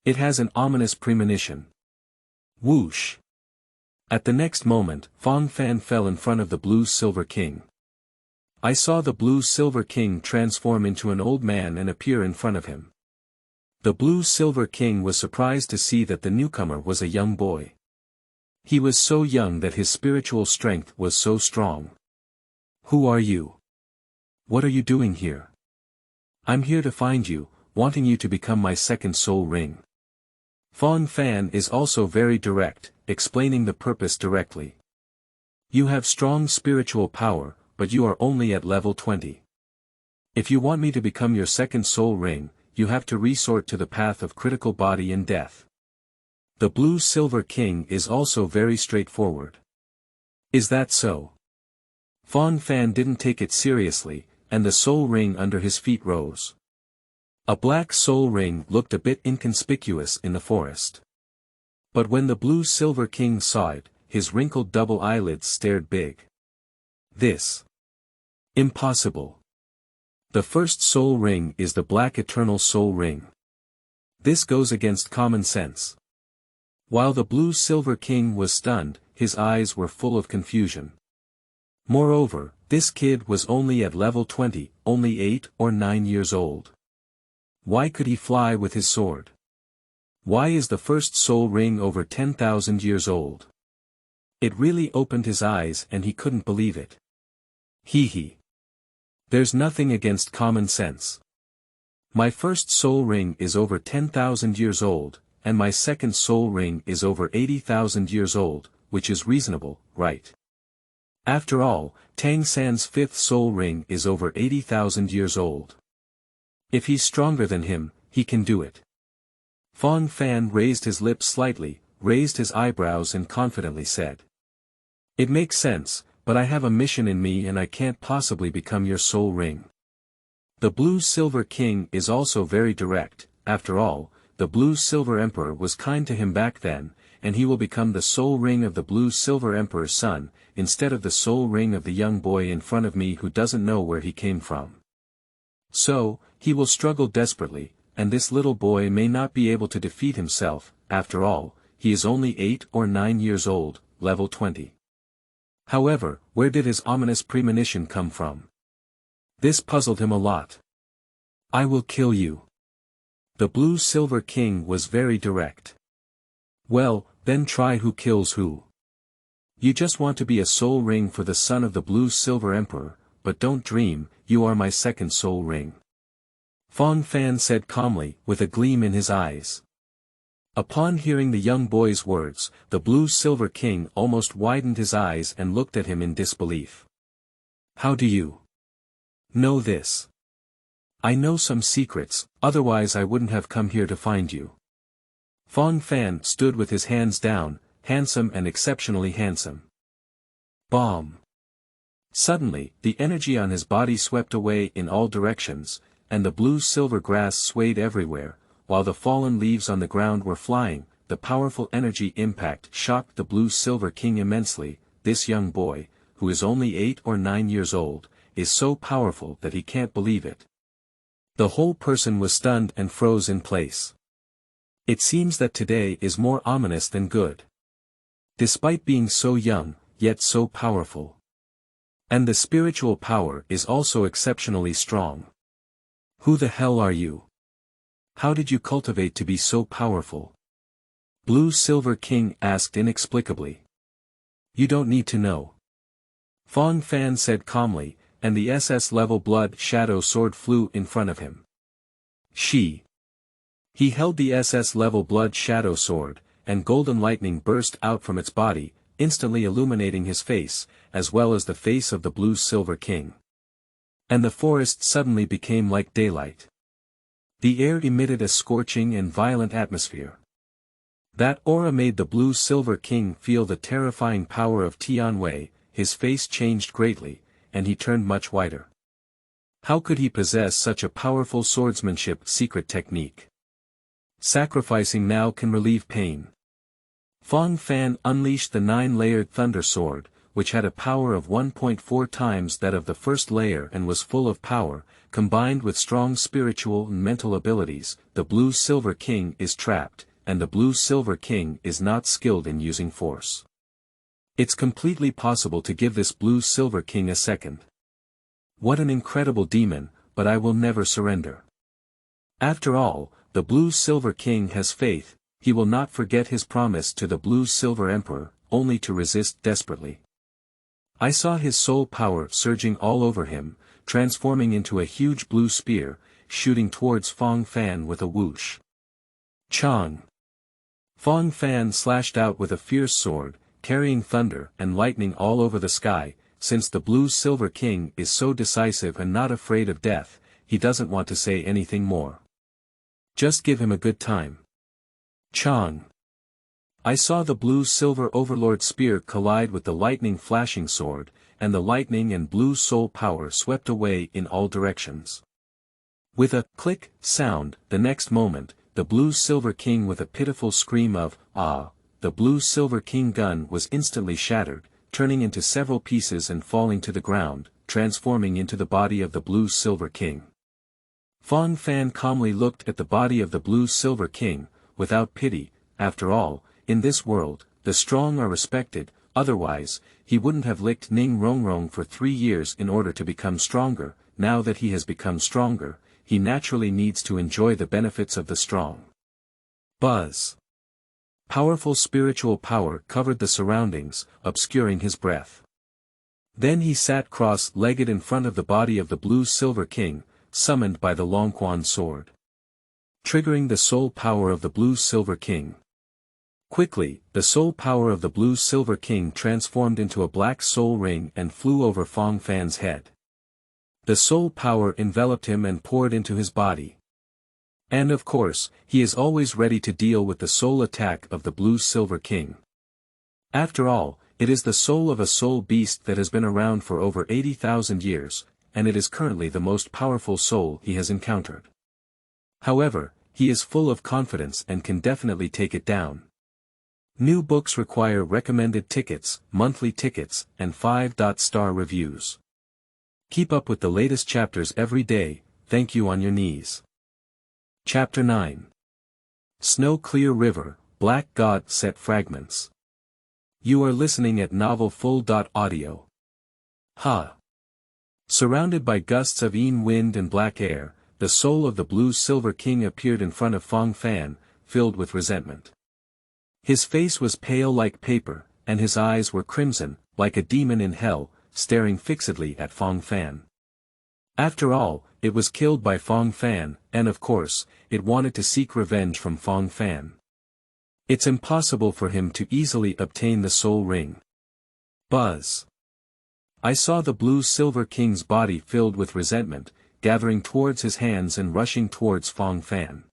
It has an ominous premonition. Whoosh! At the next moment, Fang Fan fell in front of the Blue Silver King. I saw the Blue Silver King transform into an old man and appear in front of him. The Blue Silver King was surprised to see that the newcomer was a young boy. He was so young that his spiritual strength was so strong. Who are you? What are you doing here? I'm here to find you, wanting you to become my second soul ring. Fang Fan is also very direct, explaining the purpose directly. You have strong spiritual power, but you are only at level 20. If you want me to become your second soul ring, you have to resort to the path of critical body and death. The Blue Silver King is also very straightforward. Is that so? Fang Fan didn't take it seriously, and the soul ring under his feet rose. A black soul ring looked a bit inconspicuous in the forest. But when the Blue Silver King saw it, his wrinkled double eyelids stared big. This. Impossible. The first soul ring is the black eternal soul ring. This goes against common sense. While the Blue Silver King was stunned, his eyes were full of confusion. Moreover, this kid was only at level 20, only 8 or 9 years old. Why could he fly with his sword? Why is the first soul ring over 10,000 years old? It really opened his eyes and he couldn't believe it. Hee. There's nothing against common sense. My first soul ring is over 10,000 years old, and my second soul ring is over 80,000 years old, which is reasonable, right? After all, Tang San's fifth soul ring is over 80,000 years old. If he's stronger than him, he can do it. Fang Fan raised his lips slightly, raised his eyebrows and confidently said. It makes sense, but I have a mission in me and I can't possibly become your soul ring. The Blue Silver King is also very direct. After all, the Blue Silver Emperor was kind to him back then, and he will become the soul ring of the Blue Silver Emperor's son, instead of the soul ring of the young boy in front of me who doesn't know where he came from. So, he will struggle desperately, and this little boy may not be able to defeat himself. After all, he is only 8 or 9 years old, level 20. However, where did his ominous premonition come from? This puzzled him a lot. I will kill you. The Blue Silver King was very direct. Well, then try who kills who. You just want to be a soul ring for the son of the Blue Silver Emperor, but don't dream, you are my second soul ring. Fang Fan said calmly, with a gleam in his eyes. Upon hearing the young boy's words, the Blue Silver King almost widened his eyes and looked at him in disbelief. How do you know this? I know some secrets, otherwise I wouldn't have come here to find you. Fang Fan stood with his hands down, handsome and exceptionally handsome. Bomb! Suddenly, the energy on his body swept away in all directions, and the blue-silver grass swayed everywhere, while the fallen leaves on the ground were flying. The powerful energy impact shocked the Blue Silver King immensely. This young boy, who is only 8 or 9 years old, is so powerful that he can't believe it. The whole person was stunned and froze in place. It seems that today is more ominous than good. Despite being so young, yet so powerful. And the spiritual power is also exceptionally strong. Who the hell are you? How did you cultivate to be so powerful? Blue Silver King asked inexplicably. You don't need to know. Fang Fan said calmly, and the SS level blood shadow sword flew in front of him. He held the SS level blood shadow sword, and golden lightning burst out from its body, instantly illuminating his face, as well as the face of the Blue Silver King. And the forest suddenly became like daylight. The air emitted a scorching and violent atmosphere. That aura made the Blue Silver King feel the terrifying power of Tianwei. His face changed greatly, and he turned much whiter. How could he possess such a powerful swordsmanship secret technique? Sacrificing now can relieve pain. Fang Fan unleashed the 9-layered Thunder Sword, which had a power of 1.4 times that of the first layer and was full of power, combined with strong spiritual and mental abilities. The Blue Silver King is trapped, and the Blue Silver King is not skilled in using force. It's completely possible to give this Blue Silver King a second. What an incredible demon, but I will never surrender. After all, the Blue Silver King has faith. He will not forget his promise to the Blue Silver Emperor, only to resist desperately. I saw his soul power surging all over him, transforming into a huge blue spear, shooting towards Fang Fan with a whoosh. Chang! Fang Fan slashed out with a fierce sword, carrying thunder and lightning all over the sky. Since the Blue Silver King is so decisive and not afraid of death, he doesn't want to say anything more. Just give him a good time. Chang! I saw the Blue Silver Overlord spear collide with the lightning flashing sword, and the lightning and blue soul power swept away in all directions. With a click sound, the next moment, the Blue Silver King with a pitiful scream of "Ah!" the Blue Silver King gun was instantly shattered, turning into several pieces and falling to the ground, transforming into the body of the Blue Silver King. Fang Fan calmly looked at the body of the Blue Silver King, without pity. After all, in this world, the strong are respected, otherwise, he wouldn't have licked Ning Rongrong for 3 years in order to become stronger. Now that he has become stronger, he naturally needs to enjoy the benefits of the strong. Buzz! Powerful spiritual power covered the surroundings, obscuring his breath. Then he sat cross-legged in front of the body of the Blue Silver King, summoned by the Longquan sword. Triggering the soul power of the Blue Silver King. Quickly, the soul power of the Blue Silver King transformed into a black soul ring and flew over Fang Fan's head. The soul power enveloped him and poured into his body. And of course, he is always ready to deal with the soul attack of the Blue Silver King. After all, it is the soul of a soul beast that has been around for over 80,000 years, and it is currently the most powerful soul he has encountered. However, he is full of confidence and can definitely take it down. New books require recommended tickets, monthly tickets, and 5-star reviews. Keep up with the latest chapters every day. Thank you on your knees. Chapter 9. Snow Clear River, Black God Set Fragments. You are listening at Novel Full.audio. Surrounded by gusts of wind and black air, the soul of the Blue Silver King appeared in front of Fang Fan, filled with resentment. His face was pale like paper, and his eyes were crimson, like a demon in hell, staring fixedly at Fang Fan. After all, it was killed by Fang Fan, and of course, it wanted to seek revenge from Fang Fan. It's impossible for him to easily obtain the soul ring. Buzz! I saw the Blue Silver King's body filled with resentment, gathering towards his hands and rushing towards Fang Fan.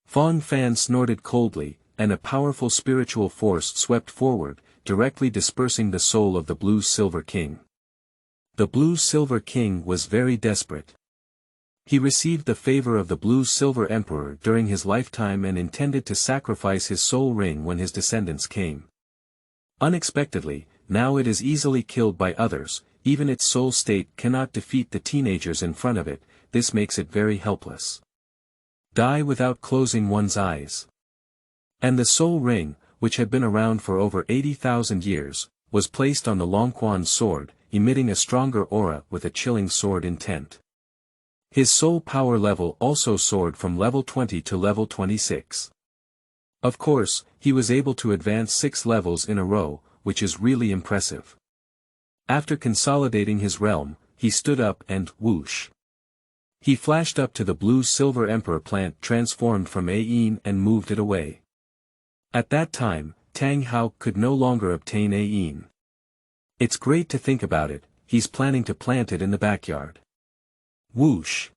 Fang Fan snorted coldly, and a powerful spiritual force swept forward, directly dispersing the soul of the Blue Silver King. The Blue Silver King was very desperate. He received the favor of the Blue Silver Emperor during his lifetime and intended to sacrifice his soul ring when his descendants came. Unexpectedly, now it is easily killed by others. Even its soul state cannot defeat the teenagers in front of it. This makes it very helpless. Die without closing one's eyes. And the soul ring, which had been around for over 80,000 years, was placed on the Longquan sword, emitting a stronger aura with a chilling sword intent. His soul power level also soared from level 20 to level 26. Of course, he was able to advance 6 levels in a row, which is really impressive. After consolidating his realm, he stood up and, whoosh. He flashed up to the blue-silver emperor plant transformed from Ayin and moved it away. At that time, Tang Hao could no longer obtain Ayin. It's great to think about it, he's planning to plant it in the backyard. Whoosh.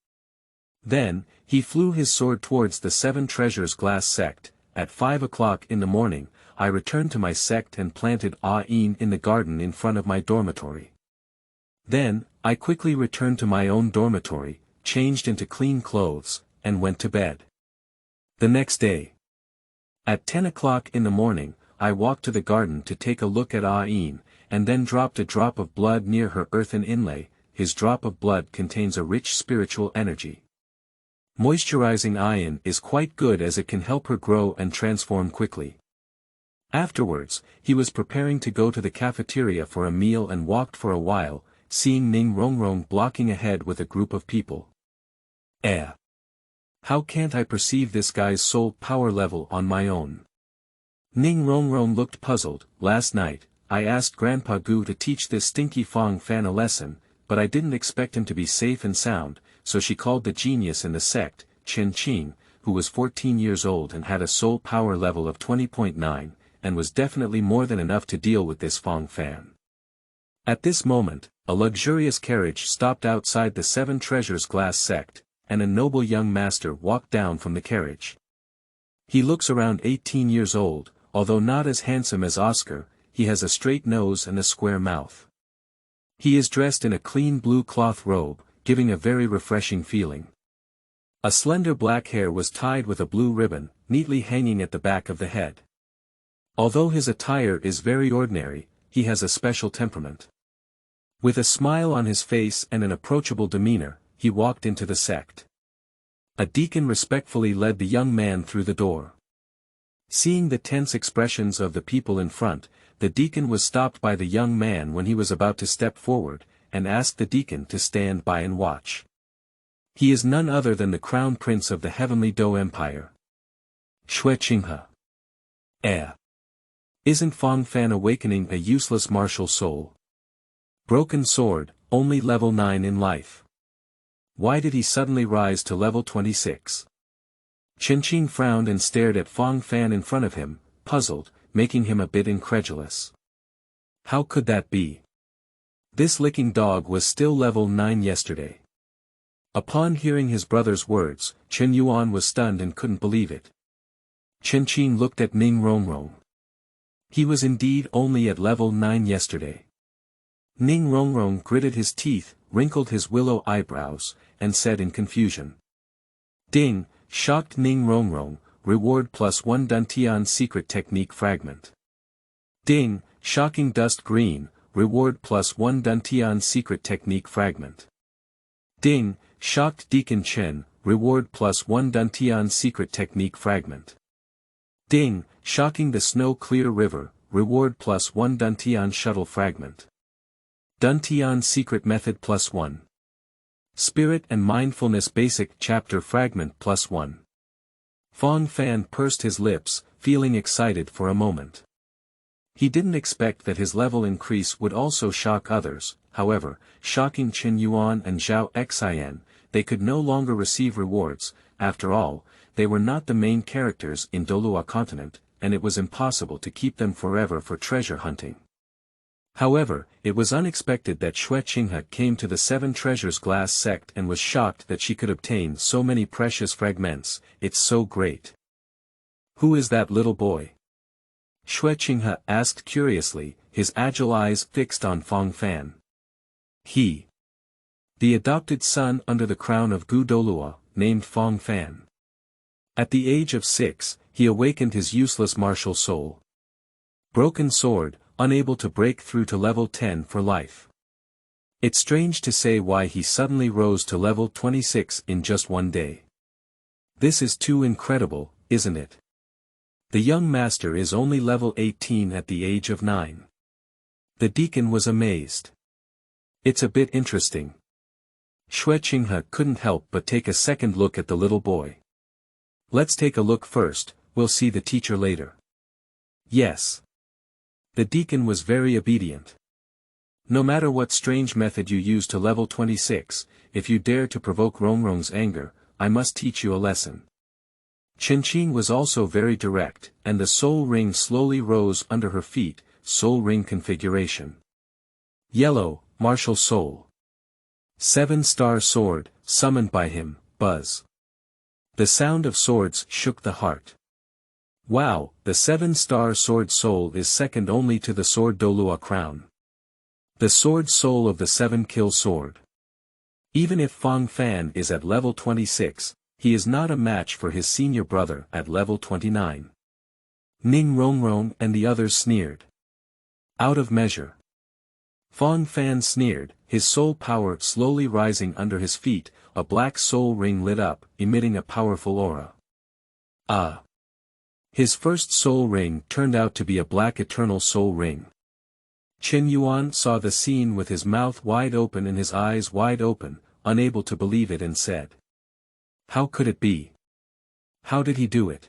Then, he flew his sword towards the 7 treasures glass sect. At 5 o'clock in the morning, I returned to my sect and planted Ayin in the garden in front of my dormitory. Then, I quickly returned to my own dormitory, changed into clean clothes, and went to bed. The next day. At 10 o'clock in the morning, I walked to the garden to take a look at Ayin, and then dropped a drop of blood near her earthen inlay. His drop of blood contains a rich spiritual energy. Moisturizing Ayin is quite good as it can help her grow and transform quickly. Afterwards, he was preparing to go to the cafeteria for a meal and walked for a while, seeing Ning Rongrong blocking ahead with a group of people. How can't I perceive this guy's soul power level on my own? Ning Rongrong looked puzzled. Last night, I asked Grandpa Gu to teach this stinky Fang Fan a lesson, but I didn't expect him to be safe and sound, so she called the genius in the sect, Qinghe, who was 14 years old and had a soul power level of 20.9, and was definitely more than enough to deal with this Fang Fan. At this moment, a luxurious carriage stopped outside the 7 treasures glass sect, and a noble young master walked down from the carriage. He looks around 18 years old, although not as handsome as Oscar. He has a straight nose and a square mouth. He is dressed in a clean blue cloth robe, giving a very refreshing feeling. A slender black hair was tied with a blue ribbon, neatly hanging at the back of the head. Although his attire is very ordinary, he has a special temperament. With a smile on his face and an approachable demeanor, he walked into the sect. A deacon respectfully led the young man through the door. Seeing the tense expressions of the people in front, the deacon was stopped by the young man when he was about to step forward, and asked the deacon to stand by and watch. He is none other than the crown prince of the heavenly Dou Empire. Qinghe. Isn't Fang Fan awakening a useless martial soul? Broken sword, only level 9 in life. Why did he suddenly rise to level 26? Qinghe frowned and stared at Fang Fan in front of him, puzzled, making him a bit incredulous. How could that be? This licking dog was still level 9 yesterday. Upon hearing his brother's words, Chen Yuan was stunned and couldn't believe it. Qinghe looked at Ning Rongrong. He was indeed only at level 9 yesterday. Ning Rongrong gritted his teeth, wrinkled his willow eyebrows, and said in confusion. Ding, shocked Ning Rongrong, reward +1 Duntian secret technique fragment. Ding, shocking dust green, reward +1 Duntian secret technique fragment. Ding, shocked Deacon Chen, reward +1 Duntian secret technique fragment. Ding, shocking the snow clear river, reward +1 Duntian shuttle fragment. Duntian secret method +1. Spirit and mindfulness basic chapter fragment +1. Fang Fan pursed his lips, feeling excited for a moment. He didn't expect that his level increase would also shock others. However, shocking Chen Yuan and Zhao Xian, they could no longer receive rewards. After all, they were not the main characters in Douluo Continent, and it was impossible to keep them forever for treasure hunting. However, it was unexpected that Qinghe came to the 7 treasures glass sect and was shocked that she could obtain so many precious fragments. It's so great. Who is that little boy? Qinghe asked curiously, his agile eyes fixed on Fang Fan. He. The adopted son under the crown of Gu Douluo, named Fang Fan. At the age of 6, he awakened his useless martial soul. Broken sword, unable to break through to level 10 for life. It's strange to say why he suddenly rose to level 26 in just one day. This is too incredible, isn't it? The young master is only level 18 at the age of 9. The deacon was amazed. It's a bit interesting. Qinghe couldn't help but take a second look at the little boy. Let's take a look first. we'll see the teacher later. Yes. The deacon was very obedient. No matter what strange method you use to level 26, if you dare to provoke Rongrong's anger, I must teach you a lesson. Qinghe was also very direct, and the soul ring slowly rose under her feet, soul ring configuration. Yellow, martial soul. 7-star sword, summoned by him, buzz. The sound of swords shook the heart. Wow, the 7-star sword soul is second only to the Sword Douluo crown. The sword soul of the 7-kill sword. Even if Fang Fan is at level 26, he is not a match for his senior brother at level 29. Ning Rongrong and the others sneered. Out of measure. Fang Fan sneered, his soul power slowly rising under his feet, a black soul ring lit up, emitting a powerful aura. His first soul ring turned out to be a black eternal soul ring. Chen Yuan saw the scene with his mouth wide open and his eyes wide open, unable to believe it, and said, "How could it be? How did he do it?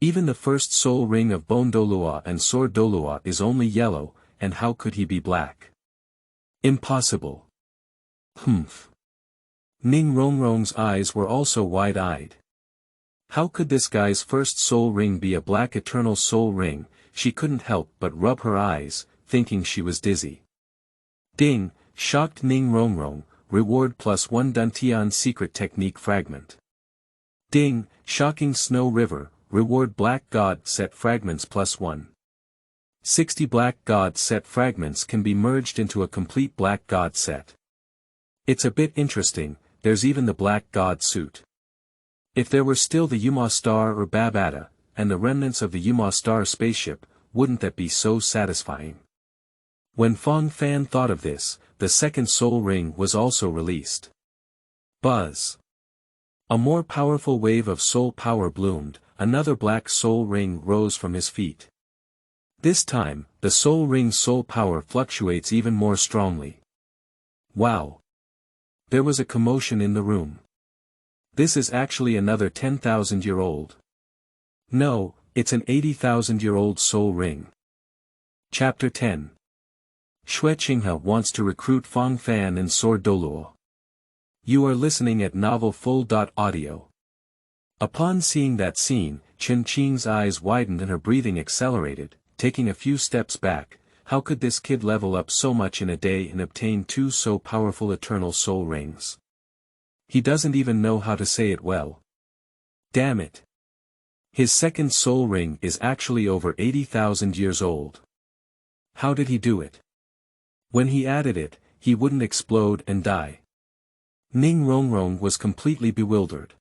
Even the first soul ring of Bone Douluo and Sword Douluo is only yellow, and how could he be black? Impossible." Humph. Ning Rongrong's eyes were also wide-eyed. How could this guy's first soul ring be a black eternal soul ring? She couldn't help but rub her eyes, thinking she was dizzy. Ding, shocked Ning Rongrong, reward +1 Duntian secret technique fragment. Ding, shocking Snow River, reward Black God set fragments +1. 60 Black God set fragments can be merged into a complete Black God set. It's a bit interesting, there's even the Black God suit. If there were still the Yuma Star or Babata, and the remnants of the Yuma Star spaceship, wouldn't that be so satisfying? When Fang Fan thought of this, the second soul ring was also released. Buzz. A more powerful wave of soul power bloomed, another black soul ring rose from his feet. This time, the soul ring's soul power fluctuates even more strongly. Wow! There was a commotion in the room. This is actually another 10,000-year-old. No, it's an 80,000-year-old soul ring. Chapter 10. Qinghe wants to recruit Fang Fan and Sword Douluo. You are listening at Novel Full.audio. Upon seeing that scene, Qinghe's eyes widened and her breathing accelerated, taking a few steps back. How could this kid level up so much in a day and obtain 2 so powerful eternal soul rings? He doesn't even know how to say it well. Damn it. His second soul ring is actually over 80,000 years old. How did he do it? When he added it, he wouldn't explode and die. Ning Rongrong was completely bewildered.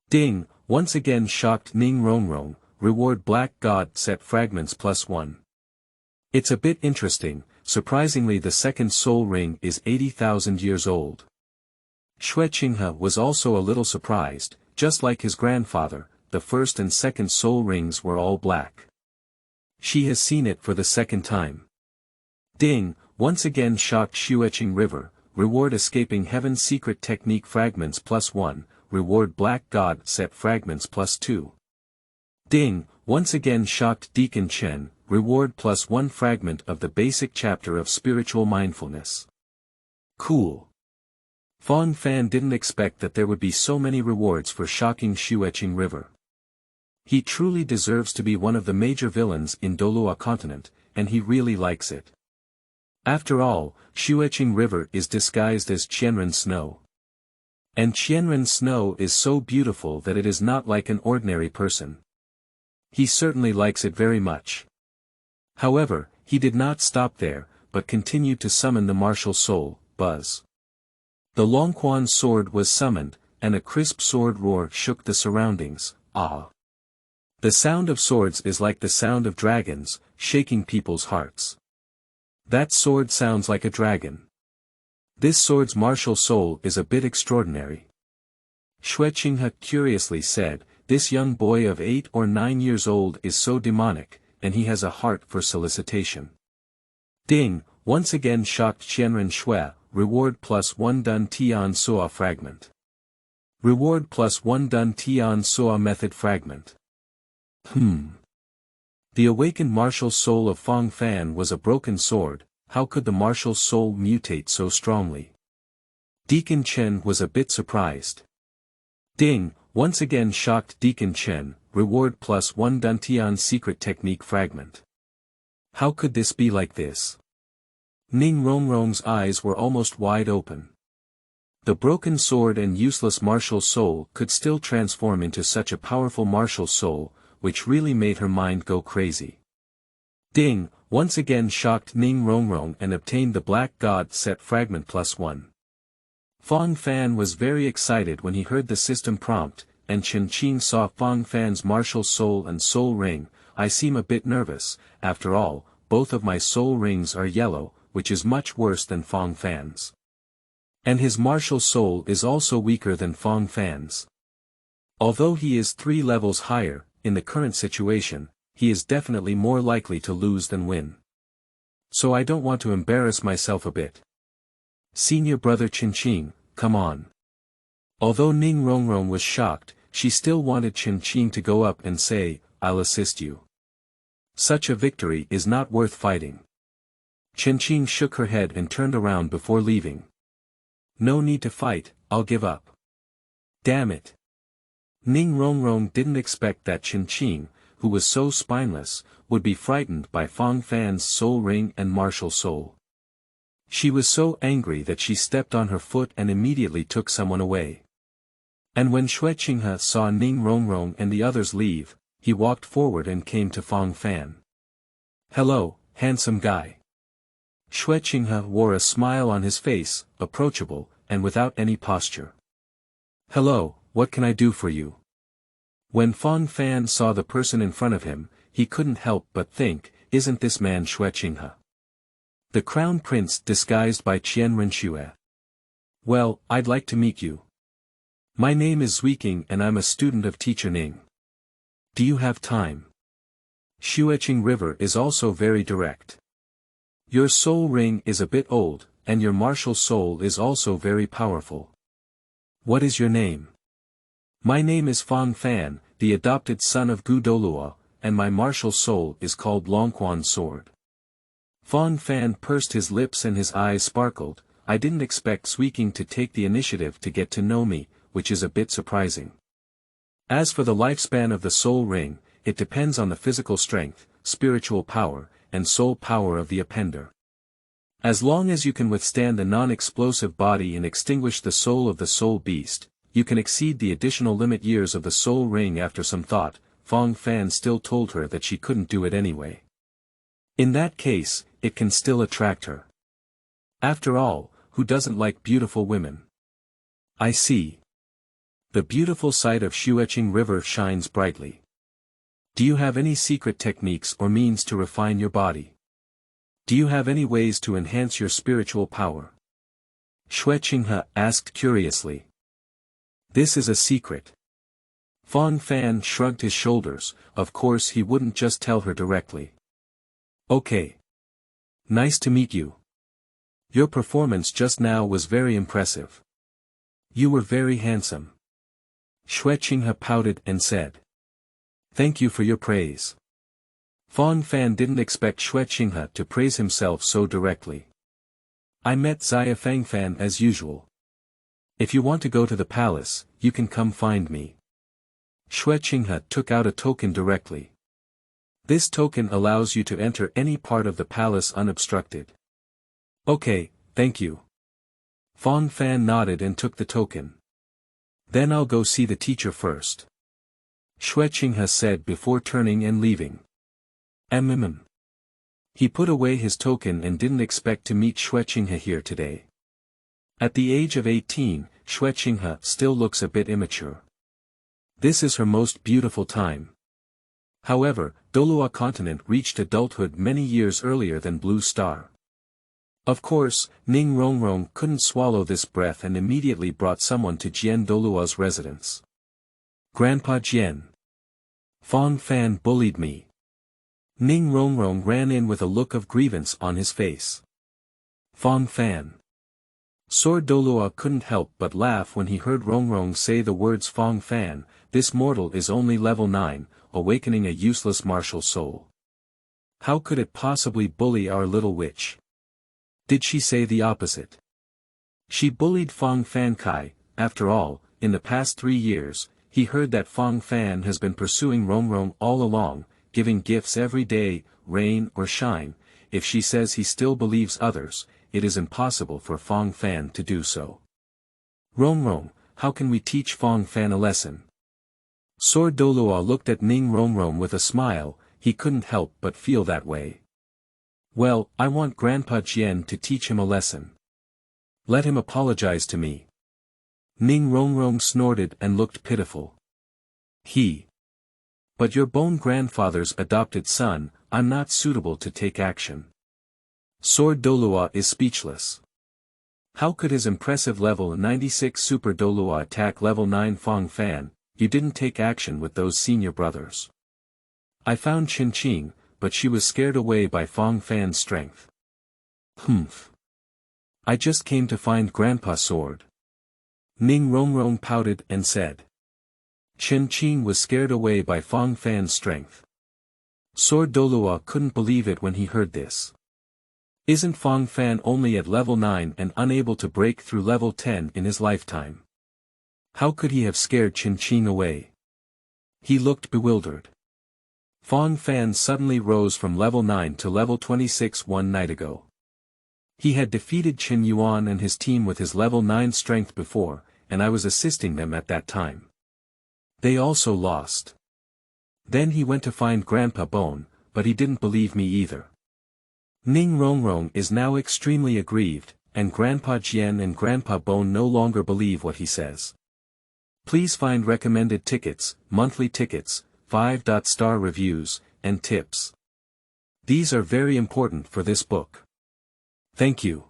Ding, once again shocked Ning Rongrong, reward Black God set fragments +1. It's a bit interesting, surprisingly the second soul ring is 80,000 years old. Qinghe was also a little surprised, just like his grandfather, the first and second soul rings were all black. She has seen it for the second time. Ding, once again shocked Xueqing River, reward escaping heaven secret technique fragments +1, reward Black God set fragments +2. Ding, once again shocked Deacon Chen, reward +1 fragment of the basic chapter of spiritual mindfulness. Cool. Fang Fan didn't expect that there would be so many rewards for shocking Xueqing River. He truly deserves to be one of the major villains in Douluo Continent, and he really likes it. After all, Xueqing River is disguised as Qianren Snow. And Qianren Snow is so beautiful that it is not like an ordinary person. He certainly likes it very much. However, he did not stop there, but continued to summon the martial soul, Buzz. The Longquan sword was summoned, and a crisp sword roar shook the surroundings. Ah! The sound of swords is like the sound of dragons, shaking people's hearts. That sword sounds like a dragon. This sword's martial soul is a bit extraordinary. Qinghe curiously said, this young boy of 8 or 9 years old is so demonic, and he has a heart for solicitation. Ding, once again shocked Qianren Shui, reward +1 Dun Tian Soa fragment. Reward +1 Dun Tian Soa method fragment. The awakened martial soul of Fang Fan was a broken sword. How could the martial soul mutate so strongly? Deacon Chen was a bit surprised. Ding, once again shocked Deacon Chen, reward +1 Dantian secret technique fragment. How could this be like this? Ning Rongrong's eyes were almost wide open. The broken sword and useless martial soul could still transform into such a powerful martial soul, which really made her mind go crazy. Ding, once again shocked Ning Rongrong and obtained the Black God set fragment +1. Fang Fan was very excited when he heard the system prompt, and Chen Qing saw Fang Fan's martial soul and soul ring. I seem a bit nervous. After all, both of my soul rings are yellow, which is much worse than Fang Fan's. And his martial soul is also weaker than Fang Fan's. Although he is 3 levels higher, in the current situation, he is definitely more likely to lose than win. So I don't want to embarrass myself a bit. Senior Brother Qinghe, come on. Although Ning Rongrong was shocked, she still wanted Qinghe to go up and say, I'll assist you. Such a victory is not worth fighting. Qinghe shook her head and turned around before leaving. No need to fight, I'll give up. Damn it. Ning Rongrong didn't expect that Qinghe, who was so spineless, would be frightened by Fang Fan's soul ring and martial soul. She was so angry that she stepped on her foot and immediately took someone away. And when Qinghe saw Ning Rongrong and the others leave, he walked forward and came to Fang Fan. Hello, handsome guy. Qinghe wore a smile on his face, approachable, and without any posture. Hello, what can I do for you? When Fang Fan saw the person in front of him, he couldn't help but think, isn't this man Qinghe? The Crown Prince disguised by Qianrenxue. Well, I'd like to meet you. My name is Zuiking and I'm a student of Teacher Ning. Do you have time? Xueqing River is also very direct. Your soul ring is a bit old, and your martial soul is also very powerful. What is your name? My name is Fang Fan, the adopted son of Gu Douluo, and my martial soul is called Longquan Sword. Fang Fan pursed his lips and his eyes sparkled. I didn't expect Zuiking to take the initiative to get to know me, which is a bit surprising. As for the lifespan of the soul ring, it depends on the physical strength, spiritual power, and soul power of the appender. As long as you can withstand the non-explosive body and extinguish the soul of the soul beast, you can exceed the additional limit years of the soul ring. After some thought, Fang Fan still told her that she couldn't do it anyway. In that case, it can still attract her. After all, who doesn't like beautiful women? I see. The beautiful sight of Xueqing River shines brightly. Do you have any secret techniques or means to refine your body? Do you have any ways to enhance your spiritual power? Qinghe asked curiously. This is a secret. Fang Fan shrugged his shoulders. Of course he wouldn't just tell her directly. Okay. Nice to meet you. Your performance just now was very impressive. You were very handsome. Qinghe pouted and said. Thank you for your praise. Fang Fan didn't expect Qinghe to praise himself so directly. I met Fang Fan as usual. If you want to go to the palace, you can come find me. Qinghe took out a token directly. This token allows you to enter any part of the palace unobstructed. Okay, thank you. Fang Fan nodded and took the token. Then I'll go see the teacher first. Qinghe said before turning and leaving. He put away his token and didn't expect to meet Qinghe here today. At the age of 18, Qinghe still looks a bit immature. This is her most beautiful time. However, Douluo Continent reached adulthood many years earlier than Blue Star. Of course, Ning Rongrong couldn't swallow this breath and immediately brought someone to Jian Douluo's residence. Grandpa Jian. Fang Fan bullied me. Ning Rongrong ran in with a look of grievance on his face. Fang Fan. Sword Douluo couldn't help but laugh when he heard Rongrong say the words Fang Fan. This mortal is only level 9, awakening a useless martial soul. How could it possibly bully our little witch? Did she say the opposite? She bullied Fang Fan Kai. After all, in the past 3 years, he heard that Fang Fan has been pursuing Rongrong all along, giving gifts every day, rain or shine. If she says he still believes others, it is impossible for Fang Fan to do so. Rongrong, how can we teach Fang Fan a lesson? Sword Douluo looked at Ning Rongrong with a smile. He couldn't help but feel that way. Well, I want Grandpa Jian to teach him a lesson. Let him apologize to me. Ning Rongrong snorted and looked pitiful. But your Bone grandfather's adopted son, I'm not suitable to take action. Sword Douluo is speechless. How could his impressive level 96 Super Douluo attack level 9 Fang Fan? You didn't take action with those senior brothers. I found Qinghe, but she was scared away by Fang Fan's strength. I just came to find Grandpa Sword. Ning Rongrong pouted and said. Qinghe was scared away by Fang Fan's strength. Sword Douluo couldn't believe it when he heard this. Isn't Fang Fan only at level 9 and unable to break through level 10 in his lifetime? How could he have scared Qinghe away? He looked bewildered. Fang Fan suddenly rose from level 9 to level 26 one night ago. He had defeated Qin Yuan and his team with his level 9 strength before, and I was assisting them at that time. They also lost. Then he went to find Grandpa Bone, but he didn't believe me either. Ning Rongrong is now extremely aggrieved, and Grandpa Jian and Grandpa Bone no longer believe what he says. Please find recommended tickets, monthly tickets, 5-star reviews, and tips. These are very important for this book. Thank you.